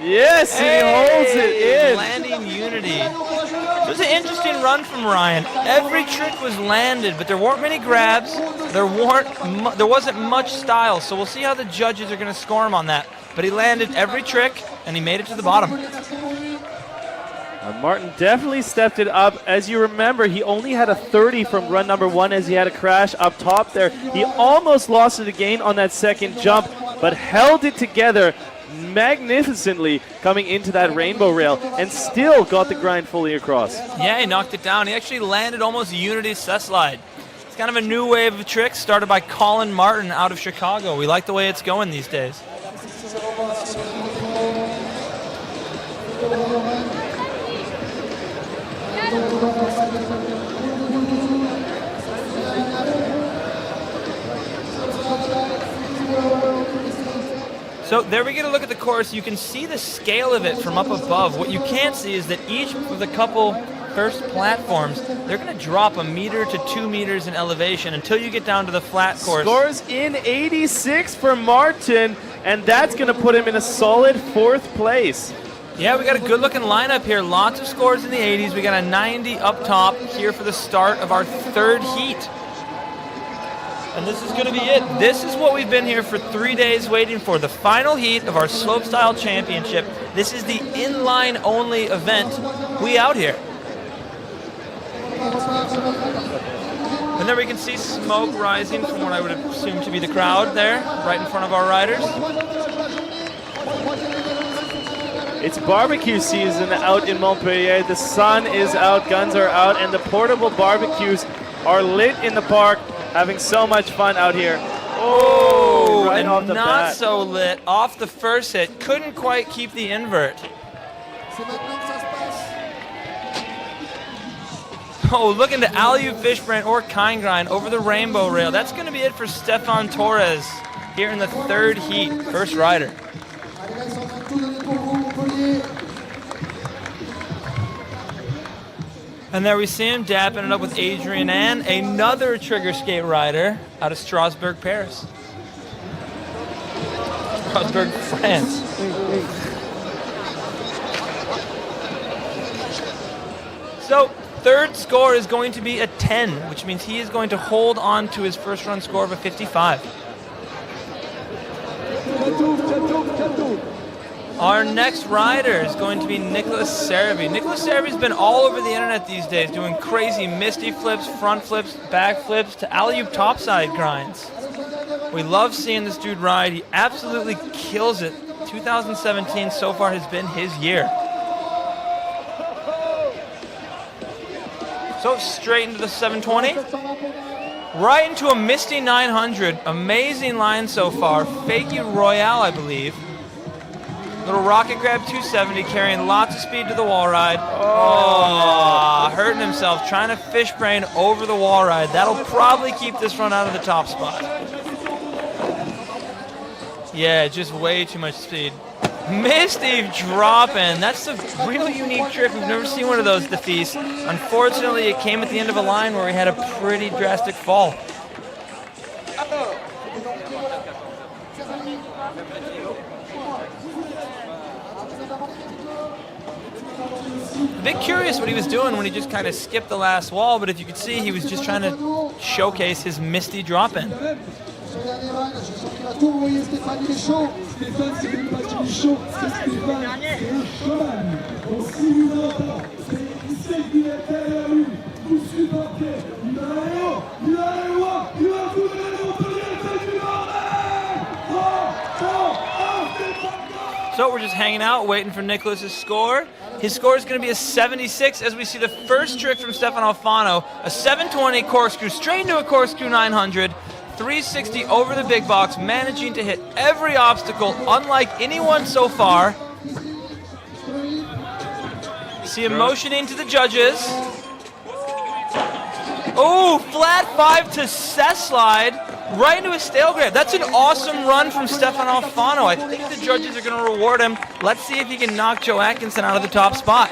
Yes, he holds it in. Landing unity. So it's an interesting run from Ryan. Every trick was landed, but there weren't many grabs. There wasn't much style, so we'll see how the judges are going to score him on that. But he landed every trick, and he made it to the bottom. Martin definitely stepped it up. As you remember, he only had a 30 from run number 1 as he had a crash up top there. He almost lost it again on that second jump, but held it together magnificently coming into that rainbow rail and still got the grind fully across. Yeah, he knocked it down. He actually landed almost a unity set slide. It's kind of a new wave of tricks started by Colin Martin out of Chicago. We like the way it's going these days. So there we get a look at the course. You can see the scale of it from up above. What you can't see is that each of the couple first platforms, they're going to drop 1 meter to 2 meters in elevation until you get down to the flat course. Scores in 86 for Martin, and that's going to put him in a solid 4th place. Yeah, we got a good looking lineup here. Lots of scores in the 80s. We got a 90 up top here for the start of our 3rd heat. And this is going to be it. This is what we've been here for 3 days waiting for. The final heat of our Slopestyle Championship. This is the inline only event. We out here. And there we can see smoke rising from what I would assume to be the crowd there, right in front of our riders. It's barbecue season out in Montpellier. The sun is out, guns are out, and the portable barbecues are lit in the park. Having so much fun out here. Oh, right and off the not bat. so lit off the first hit. Couldn't quite keep the invert. Oh, looking to alley-oop fishbrain or kind grind over the rainbow rail. That's going to be it for Stefan Torres here in the 3rd heat. First rider. And there we see him dapping it up with Adrian Ann, another trigger skate rider out of Strasbourg, Paris. Strasbourg, France. So, 3rd score is going to be a 10, which means he is going to hold on to his first run score of a 55. Our next rider is going to be Nicholas Serra. Nicholas Serra's been all over the internet these days doing crazy misty flips, front flips, back flips to alley-oop topside grinds. We love seeing this dude ride. He absolutely kills it. 2017 so far has been his year. So straight into the 720. Right into a misty 900. Amazing line so far. Fakie Royale, I believe. Little rocket grab 270, carrying lots of speed to the wall ride. Oh, hurting himself, trying to fish brain over the wall ride. That'll probably keep this run out of the top spot. Yeah, just way too much speed. Misty dropping. That's a real unique trick. We've never seen one of those at the FISE. Unfortunately, it came at the end of a line where he had a pretty drastic fall. A bit curious what he was doing when he just kind of skipped the last wall, but if you could see, he was just trying to showcase his misty drop-in. So we're just hanging out, waiting for Nicholas's score. His score is going to be a 76 as we see the first trick from Stefan Alfano, a 720 corkscrew straight into a corkscrew 900, 360 over the big box, managing to hit every obstacle unlike anyone so far. See him motioning to the judges. Oh, flat 5 to cess slide right into a stale grab. That's an awesome run from Stefan Alfano. I think the judges are going to reward him. Let's see if he can knock Joe Atkinson out of the top spot.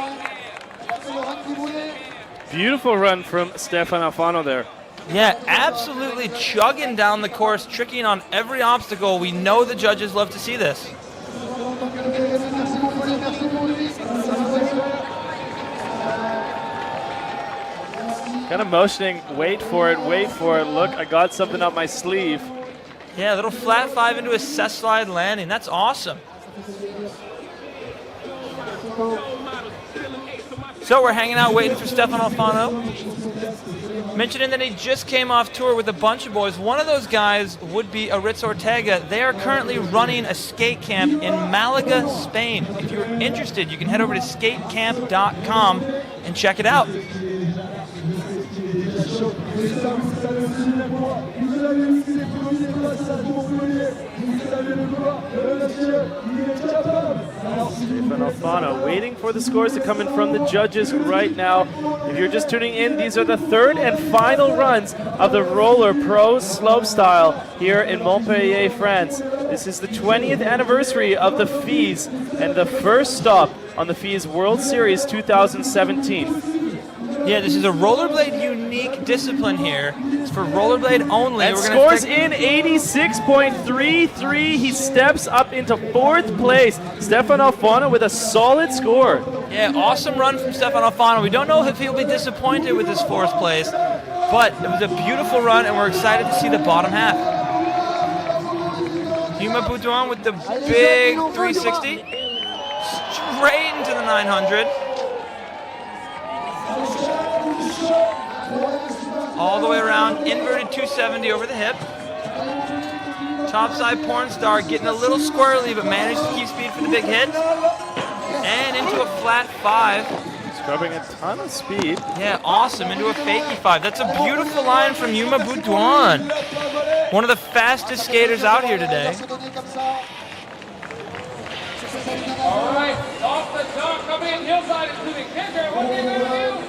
Beautiful run from Stefan Alfano there. Yeah, absolutely chugging down the course, tricking on every obstacle. We know the judges love to see this. Kind of motioning, wait for it, wait for it. Look, I got something up my sleeve. Yeah, a little flat 5 into a cess slide landing. That's awesome. So we're hanging out waiting for Stefan Alfano. Mentioning that he just came off tour with a bunch of boys. One of those guys would be Aritz Ortega. They are currently running a skate camp in Malaga, Spain. If you're interested, you can head over to skatecamp.com and check it out. Stefan Alfano waiting for the scores to come in from the judges right now. If you're just tuning in, these are the third and final runs of the Roller Pro Slopestyle here in Montpellier, France. This is the 20th anniversary of the FISE and the first stop on the FISE World Series 2017. Yeah, this is a rollerblade unique discipline here. It's for rollerblade only. And scores in 86.33. He steps up into fourth place. Stefan Alfano with a solid score. Yeah, awesome run from Stefan Alfano. We don't know if he'll be disappointed with his fourth place, but it was a beautiful run, and we're excited to see the bottom half. Yuma Boudouin with the big 360. Straight into the 900. All the way around, inverted 270 over the hip. Topside porn star getting a little squirrely, but managed to keep speed for the big hit. And into a flat 5. Scrubbing a ton of speed. Yeah, awesome, into a fakey 5. That's a beautiful line from Yuma Boudouin. One of the fastest skaters out here today. All right, off the top, coming in hillside into the kicker. What are you going to do?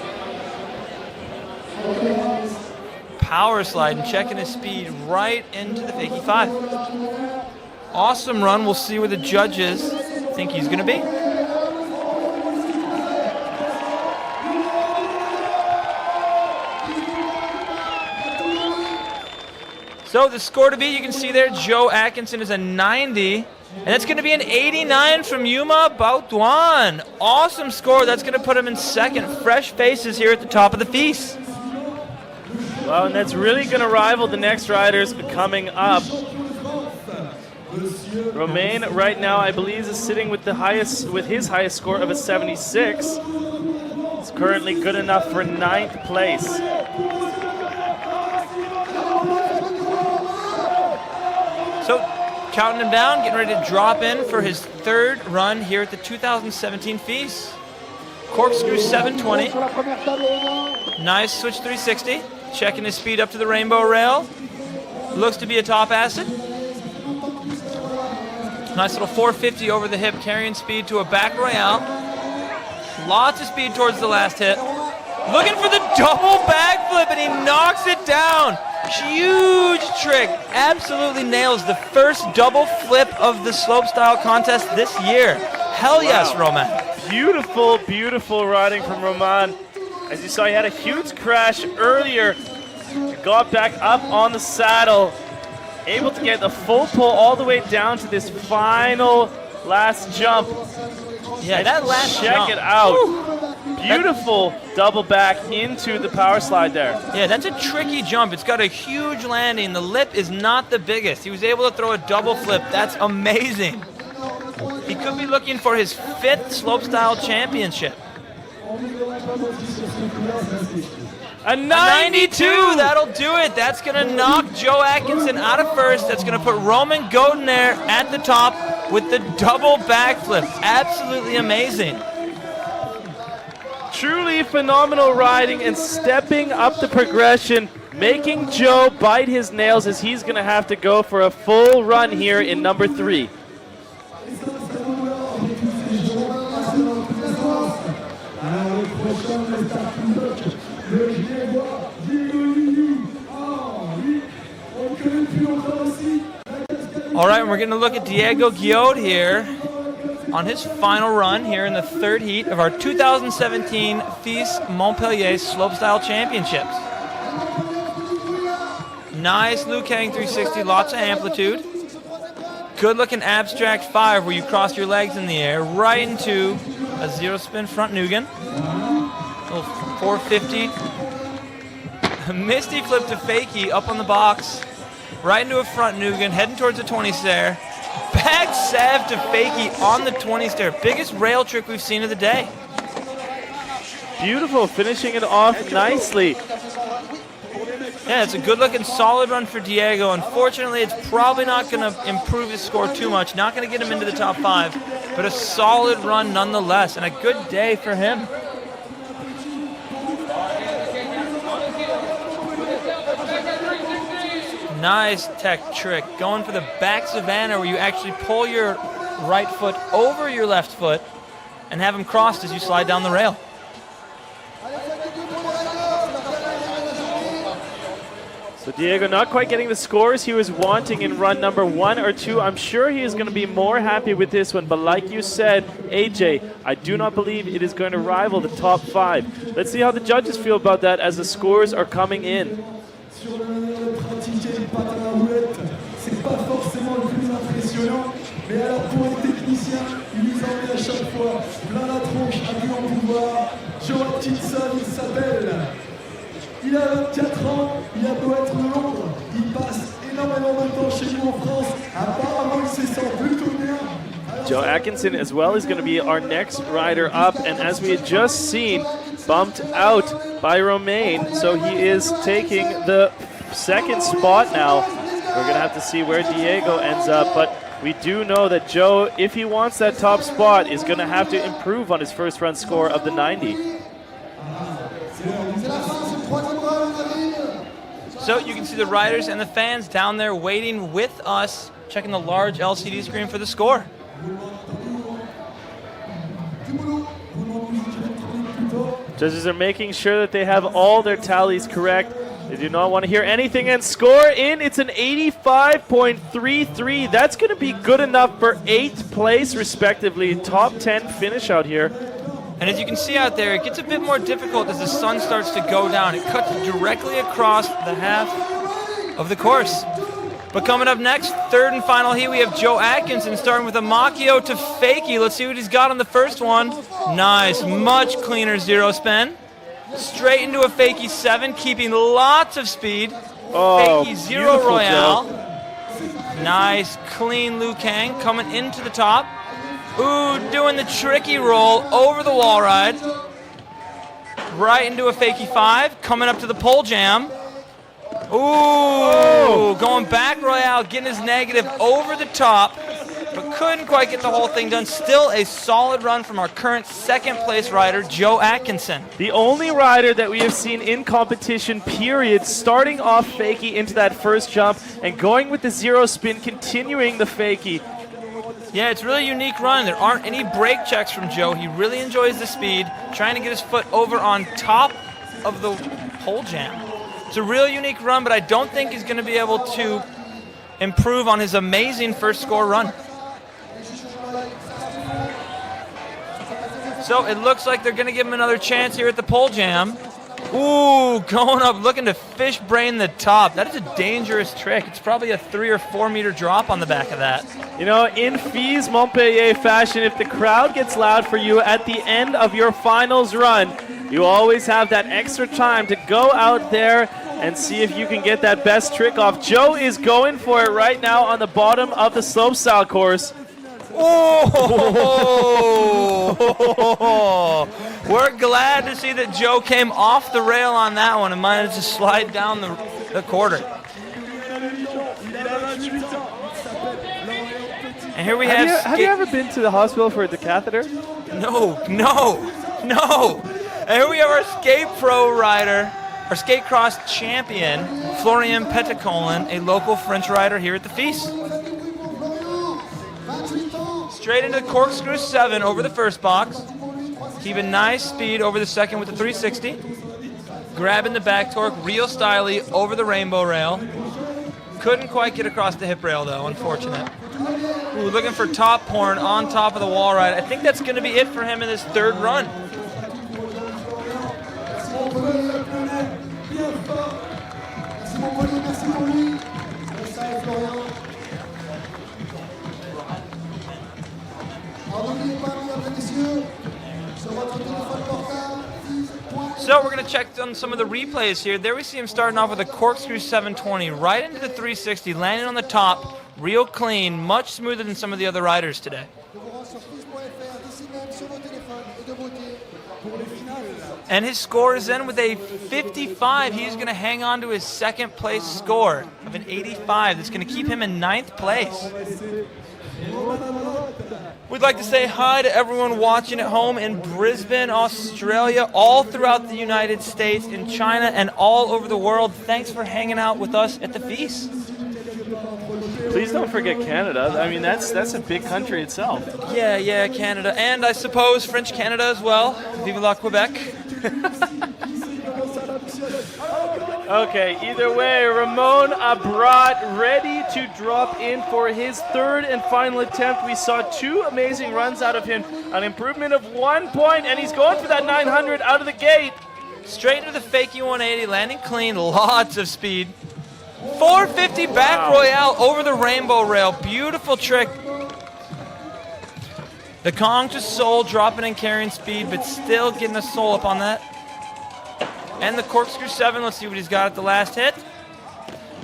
Power slide and checking his speed right into the fakey 5. Awesome run. We'll see where the judges think he's going to be. So the score to beat, you can see there, Joe Atkinson is a 90. And it's going to be an 89 from Yuma Boudouin. Awesome score. That's going to put him in second. Fresh faces here at the top of the FISE. Well, and that's really going to rival the next riders coming up. Romain right now, I believe, is sitting with his highest score of a 76. It's currently good enough for 9th place. So, counting him down, getting ready to drop in for his third run here at the 2017 FISE. Corkscrew 720. Nice switch 360. Checking his speed up to the rainbow rail. Looks to be a top acid. Nice little 450 over the hip, carrying speed to a back royale. Lots of speed towards the last hit. Looking for the double backflip, and he knocks it down. Huge trick. Absolutely nails the first double flip of the slopestyle contest this year. Hell yes, Wow. Roman. Beautiful, beautiful riding from Roman. As you saw, he had a huge crash earlier. Got back up on the saddle. Able to get the full pull all the way down to this final last jump. Yeah, that last Check jump. it out. Woo. Beautiful double back into the power slide there. Yeah, that's a tricky jump. It's got a huge landing. The lip is not the biggest. He was able to throw a double flip. That's amazing. He could be looking for his 5th slopestyle championship. A 92! That'll do it. That's going to knock Joe Atkinson out of first. That's going to put Roman Godiner at the top with the double backflip. Absolutely amazing. Truly phenomenal riding and stepping up the progression, making Joe bite his nails as he's going to have to go for a full run here in number 3. All right, and we're going to look at Diego Guillot here on his final run here in the third heat of our 2017 FISE Montpellier Slopestyle Championships. Nice Luke Hang 360, lots of amplitude. Good looking abstract 5 where you cross your legs in the air right into a 0 spin front Nugan. Little 450 Misty flip to fakie up on the box. Right into a front Nugan, heading towards the 20 stair. Back Sev to fakie on the 20 stair. Biggest rail trick we've seen of the day. Beautiful, finishing it off nicely. Yeah, it's a good-looking, solid run for Diego. Unfortunately, it's probably not going to improve his score too much. Not going to get him into the top 5, but a solid run nonetheless, and a good day for him. Nice tech trick, going for the back Savannah where you actually pull your right foot over your left foot and have him crossed as you slide down the rail. So Diego not quite getting the scores he was wanting in run number 1 or 2. I'm sure he is going to be more happy with this one, but like you said, AJ, I do not believe it is going to rival the top 5. Let's see how the judges feel about that as the scores are coming in. Sur le pratiquer le patin à roulette, c'est pas forcément le plus impressionnant, mais alors pour les techniciens, il nous en met à chaque fois plein la tronche à plus en pouvoir. Joe Atkinson, il s'appelle. Il a 24 ans, il a beau être de Londres, il passe énormément de temps chez nous en France. Apparemment, il se sent plutôt bien. Joe Atkinson as well is going to be our next rider up, and as we had just seen, bumped out by Romain, so he is taking the second spot now. We're going to have to see where Diego ends up, but we do know that Joe, if he wants that top spot, is going to have to improve on his first run score of the 90. So you can see the riders and the fans down there waiting with us, checking the large LCD screen for the score. Judges are making sure that they have all their tallies correct. They do not want to hear anything, and score in. It's an 85.33. That's going to be good enough for 8th place, respectively. Top 10 finish out here. And as you can see out there, it gets a bit more difficult as the sun starts to go down. It cuts directly across the half of the course. But coming up next, third and final heat, we have Joe Atkinson starting with a Macchio to fakie. Let's see what he's got on the first one. Nice, much cleaner zero spin. Straight into a fakie 7, keeping lots of speed. Oh, fakie 0 Royale. Joe. Nice, clean Liu Kang coming into the top. Ooh, doing the tricky roll over the wall ride. Right into a fakie 5, coming up to the pole jam. Ooh, going back Royale, getting his negative over the top, but couldn't quite get the whole thing done. Still a solid run from our current second place rider, Joe Atkinson. The only rider that we have seen in competition, period, starting off fakie into that first jump and going with the zero spin, continuing the fakie. Yeah, it's really a unique run. There aren't any brake checks from Joe. He really enjoys the speed, trying to get his foot over on top of the pole jam. It's a real unique run, but I don't think he's going to be able to improve on his amazing first score run. So it looks like they're going to give him another chance here at the pole jam. Ooh, going up, looking to fish brain the top. That is a dangerous trick. It's probably a 3 or 4 meter drop on the back of that. You know, in FISE Montpellier fashion, if the crowd gets loud for you at the end of your finals run, you always have that extra time to go out there and see if you can get that best trick off. Joe is going for it right now on the bottom of the slopestyle course. Oh! We're glad to see that Joe came off the rail on that one and managed to slide down the quarter. And here we have... Have you ever been to the hospital for the catheter? No. And here we have our skate pro rider, our skate cross champion, Florian Penta, a local French rider here at the FISE. Straight into the corkscrew 7 over the first box. Keeping nice speed over the second with the 360. Grabbing the back torque, real styly over the rainbow rail. Couldn't quite get across the hip rail though, unfortunate. Ooh, looking for top horn on top of the wall ride. I think that's going to be it for him in this third run. Alors n'oubliez pas, mesdames et messieurs, sur votre téléphone portable, FISE.fr. So we're going to check on some of the replays here. There we see him starting off with a corkscrew 720 right into the 360, landing on the top, real clean, much smoother than some of the other riders today. And his score is in with a 55. He's going to hang on to his second place score of an 85. That's going to keep him in 9th place. We'd like to say hi to everyone watching at home in Brisbane, Australia, all throughout the United States, in China, and all over the world. Thanks for hanging out with us at the FISE. Please don't forget Canada. I mean, that's a big country itself. Yeah, Canada. And I suppose French Canada as well. Vive la Quebec. Okay, either way, Ramon Abrat ready to drop in for his third and final attempt. We saw 2 amazing runs out of him, an improvement of 1 point, and he's going for that 900 out of the gate. Straight into the fakie 180, landing clean, lots of speed. 450 back royale over the rainbow rail. Beautiful trick. The Kong to Soul dropping and carrying speed, but still getting a Soul up on that. And the corkscrew 7, let's see what he's got at the last hit.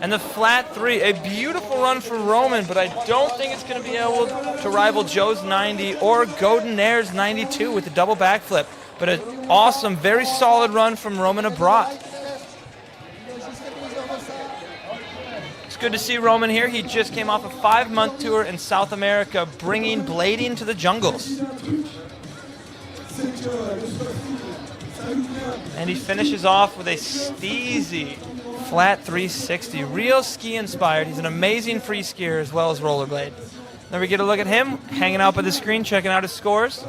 And the flat 3, a beautiful run for Roman, but I don't think it's going to be able to rival Joe's 90 or Godinair's 92 with the double backflip. But an awesome, very solid run from Roman Abrat. It's good to see Roman here. He just came off a 5-month tour in South America, bringing blading to the jungles. And he finishes off with a steezy flat 360. Real ski inspired. He's an amazing free skier as well as rollerblade. Then we get a look at him hanging out by the screen, checking out his scores.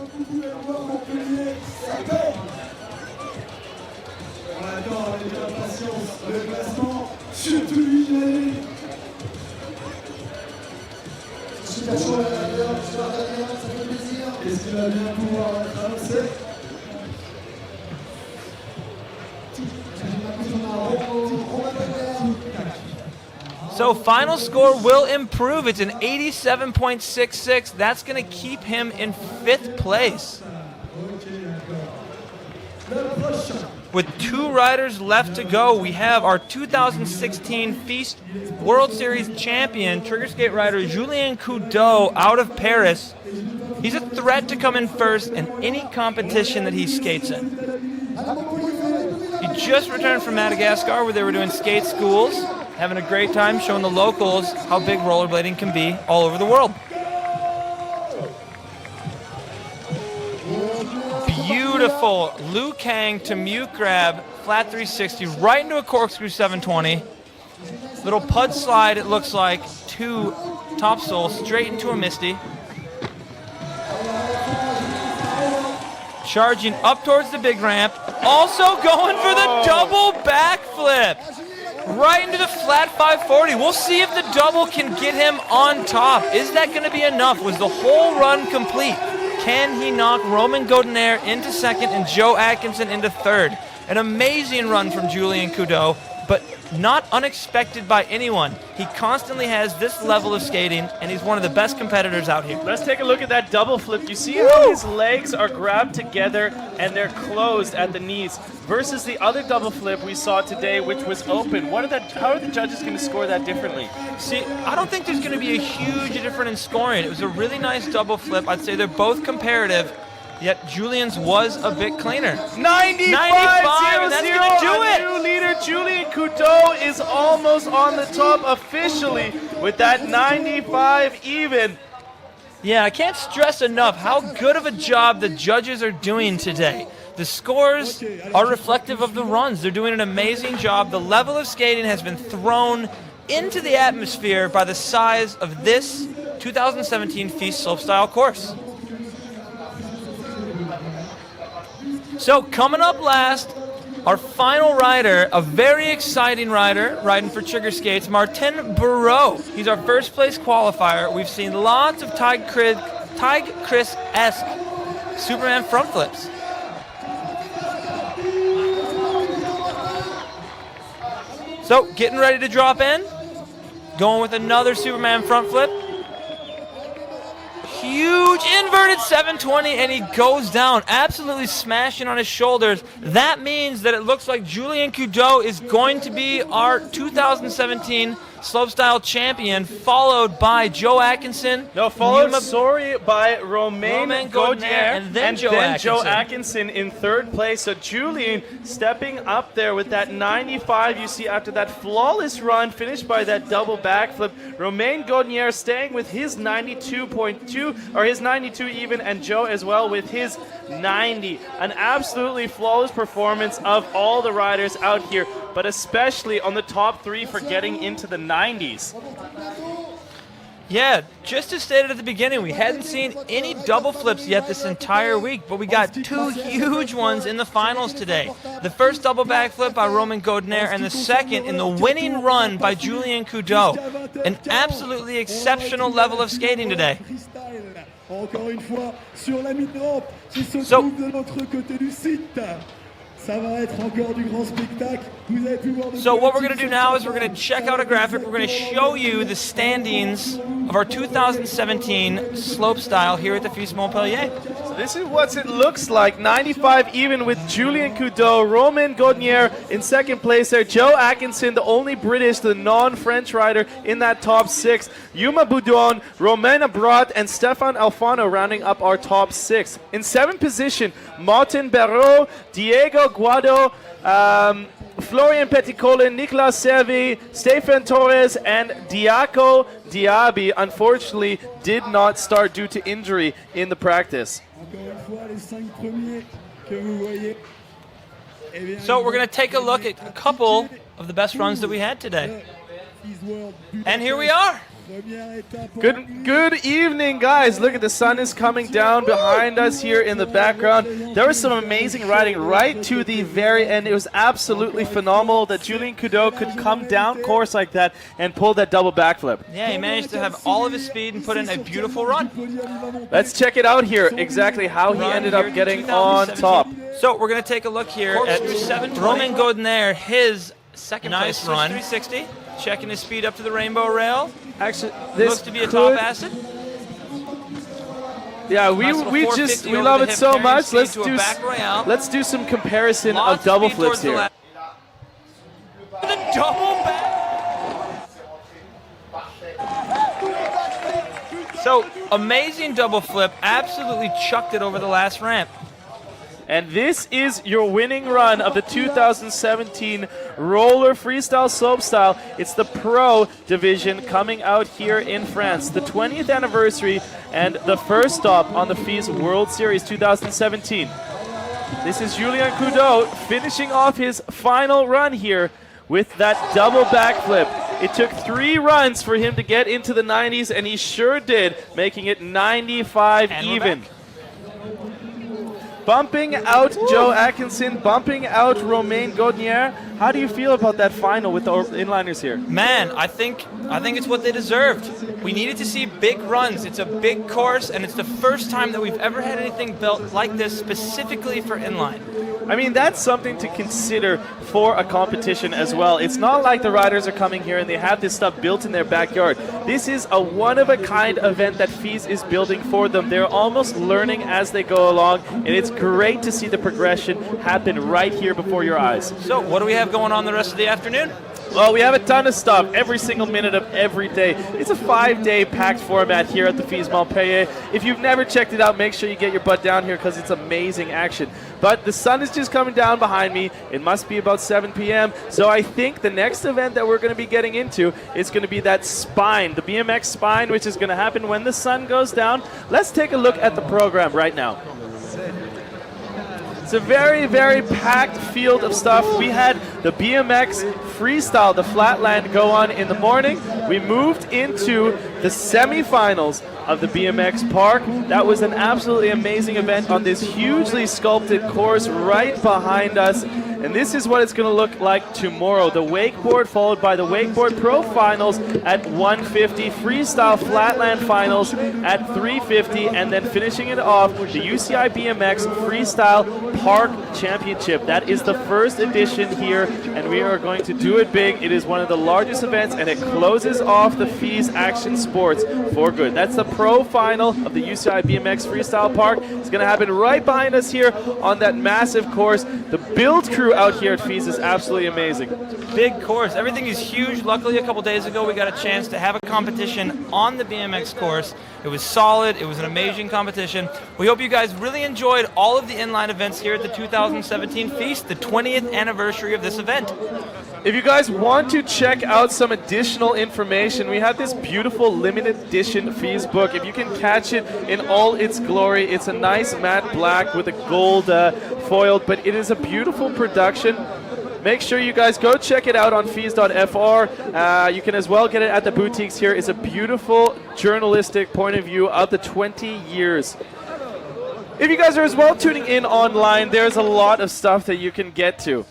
So final score will improve. It's an 87.66. That's going to keep him in 5th place. With 2 riders left to go, we have our 2016 FISE World Series champion, trigger skate rider Julian Kudo out of Paris. He's a threat to come in first in any competition that he skates in. He just returned from Madagascar where they were doing skate schools, having a great time showing the locals how big rollerblading can be all over the world. Beautiful Liu Kang to mute grab, flat 360, right into a corkscrew 720. Little pud slide, it looks like, to top soul, straight into a Misty. Charging up towards the big ramp, also going for the double backflip. Right into the flat 540. We'll see if the double can get him on top. Is that going to be enough? Was the whole run complete? Can he knock Roman Godinair into 2nd and Joe Atkinson into 3rd? An amazing run from Julian Kudo, but not unexpected by anyone. He constantly has this level of skating, and he's one of the best competitors out here. Let's take a look at that double flip. You see how his legs are grabbed together and they're closed at the knees versus the other double flip we saw today, which was open. How are the judges going to score that differently? See, I don't think there's going to be a huge difference in scoring. It was a really nice double flip. I'd say they're both comparative, yet Julian's was a bit cleaner. 95, and that's going to do it. New leader Julian Kudo is almost on the top officially with that 95 even. Yeah, I can't stress enough how good of a job the judges are doing today. The scores are reflective of the runs. They're doing an amazing job. The level of skating has been thrown into the atmosphere by the size of this 2017 FISE Slopestyle course. So coming up last, our final rider, a very exciting rider riding for trigger skates, Martin Burrow. He's our first place qualifier. We've seen lots of Tig Chris-esque Superman front flips. So getting ready to drop in, going with another Superman front flip. Huge inverted at 720 and he goes down, absolutely smashing on his shoulders. That means that it looks like Julian Kudo is going to be our 2017 Slopestyle champion, followed by Joe Atkinson. No, followed, by Romain Gaudnier and then Joe Atkinson in third place. So Julian stepping up there with that 95 you see after that flawless run, finished by that double backflip. Romain Gaudnier staying with his 92.2, or his 92 even, and Joe as well with his 90. An absolutely flawless performance of all the riders out here, but especially on the top three for getting into the 90s. Yeah, just as stated at the beginning, we hadn't seen any double flips yet this entire week, but we got two huge ones in the finals today. The first double backflip by Romain Gaudnier and the second in the winning run by Julian Kudo. An absolutely exceptional level of skating today. Encore une fois, sur la mid-rampe, qui se So- trouve de l'autre côté du site. Ça va être encore du grand spectacle. Vous avez pu voir de So what we're going to do now is we're going to check out a graphic. We're going to show you the standings of our 2017 Slopestyle here at the FISE Montpellier. So this is what it looks like. 95 even with Julian Kudo, Romain Gaudnier in second place there. Joe Atkinson, the only British, the non-French rider in that top six. Yuma Boudon, Romain Abrat, and Stefan Alfano rounding up our top six. In seventh position, Martin Burrow, Diego Guado, Florian Petitcolin, Nicolas Servi, Stefan Torres, and Diaco Diaby unfortunately did not start due to injury in the practice. Encore une fois, les 5 premiers que vous voyez. Eh bien, So we're going to take a look at a couple of the best runs that we had today. FISE World And here we are. Première étape. Good evening, guys. Look at the sun is coming down behind us here in the background. There was some amazing riding right to the very end. It was absolutely phenomenal that Julian Kudo could come down course like that and pull that double backflip. Yeah, he managed to have all of his speed and put in a beautiful run. Let's check it out here, exactly how he ended up getting on top. So we're going to take a look here at Romain Gaudnier, his second place run. 360, checking his speed up to the rainbow rail. Actually, this Looks to be a top acid. Yeah, Nice little 450 we over love the it hip, so carrying much. speed to a back royale. Let's do some comparison Lots of double speed flips towards the here. left. The double back. So, amazing double flip. Absolutely chucked it over the last ramp. And this is your winning run of the 2017 Roller Freestyle Slopestyle. It's the Pro division coming out here in France. The 20th anniversary and the first stop on the FISE World Series 2017. This is Julian Kudo finishing off his final run here with that double backflip. It took 3 runs for him to get into the 90s, and he sure did, making it 95 And we're even. back. Bumping out Joe Atkinson, bumping out Romain Gaudnier. How do you feel about that final with the inliners here? Man, I think it's what they deserved. We needed to see big runs. It's a big course, and it's the first time that we've ever had anything built like this specifically for inline. I mean, that's something to consider for a competition as well. It's not like the riders are coming here and they have this stuff built in their backyard. This is a one-of-a-kind event that FISE is building for them. They're almost learning as they go along, and it's great to see the progression happen right here before your eyes. So, what do we have going on the rest of the afternoon? Well, we have a ton of stuff every single minute of every day. It's a 5-day packed format here at the FISE Montpellier. If you've never checked it out, make sure you get your butt down here because it's amazing action. But the sun is just coming down behind me. It must be about 7 p.m. So I think the next event that we're going to be getting into is going to be that spine, the BMX spine, which is going to happen when the sun goes down. Let's take a look at the program right now. It's a very, very packed field of stuff. We had the BMX Freestyle, the flatland, go on in the morning. We moved into the semifinals of the BMX Park. That was an absolutely amazing event on this hugely sculpted course right behind us. And this is what it's going to look like tomorrow. The wakeboard followed by the wakeboard pro finals at 150, freestyle flatland finals at 350, and then finishing it off, the UCI BMX Freestyle Park Championship. That is the first edition here, and we are going to do it big. It is one of the largest events, and it closes off the FISE Action Sports for good. That's the pro final of the UCI BMX Freestyle Park. It's going to happen right behind us here on that massive course. The build crew out here at FISE is absolutely amazing. Big course. Everything is huge. Luckily, a couple days ago, we got a chance to have a competition on the BMX course. It was solid. It was an amazing competition. We hope you guys really enjoyed all of the inline events here at the 2017 FISE, the 20th anniversary of this event. If you guys want to check out some additional information, we have this beautiful limited edition FISE book. If you can catch it in all its glory, it's a nice matte black with a gold foiled, but it is a beautiful production. Make sure you guys go check it out on FISE.fr. You can as well get it at the boutiques here. It's a beautiful journalistic point of view of the 20 years. If you guys are as well tuning in online, there's a lot of stuff that you can get to.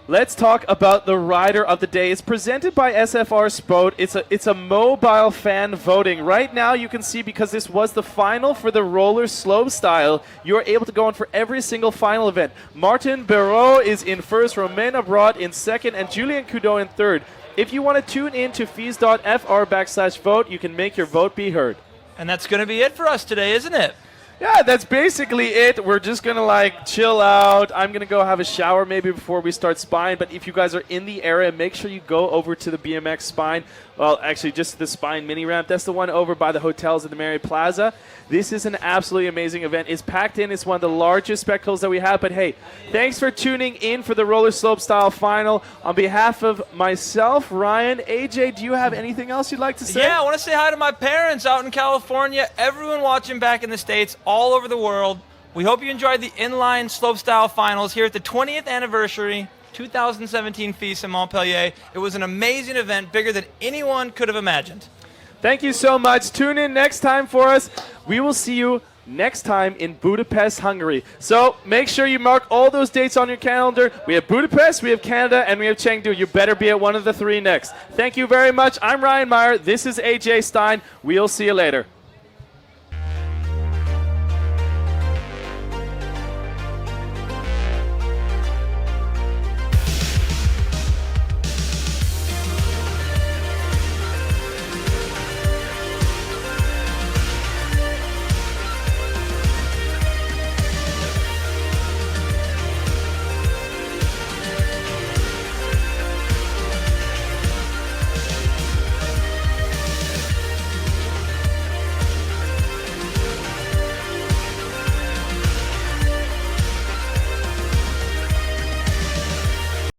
Let's talk about the rider of the day. It's presented by SFR Sport. It's a mobile fan voting. Right now you can see, because this was the final for the roller Slopestyle, you're able to go on for every single final event. Martin Burrow is in first, Romain Abrot in second, and Julian Kudo in third. If you want to tune in to FISE.fr/vote, you can make your vote be heard. And that's going to be it for us today, isn't it? Yeah, that's basically it. We're just going to like chill out. I'm going to go have a shower maybe before we start Spine. But if you guys are in the area, make sure you go over to the BMX Spine. Well, actually, just the Spine mini ramp. That's the one over by the hotels at the Mary Plaza. This is an absolutely amazing event. It's packed in. It's one of the largest spectacles that we have. But hey, thanks for tuning in for the roller Slopestyle final. On behalf of myself, Ryan, AJ, do you have anything else you'd like to say? Yeah, I want to say hi to my parents out in California, everyone watching back in the States, all over the world. We hope you enjoyed the inline Slopestyle finals here at the 20th anniversary 2017 FISE in Montpellier. It was an amazing event, bigger than anyone could have imagined. Thank you so much. Tune in next time for us. We will see you next time in Budapest, Hungary. So make sure you mark all those dates on your calendar. We have Budapest, we have Canada, and we have Chengdu. You better be at one of the three next. Thank you very much. I'm Ryan Meyer. This is AJ Stein. We'll see you later.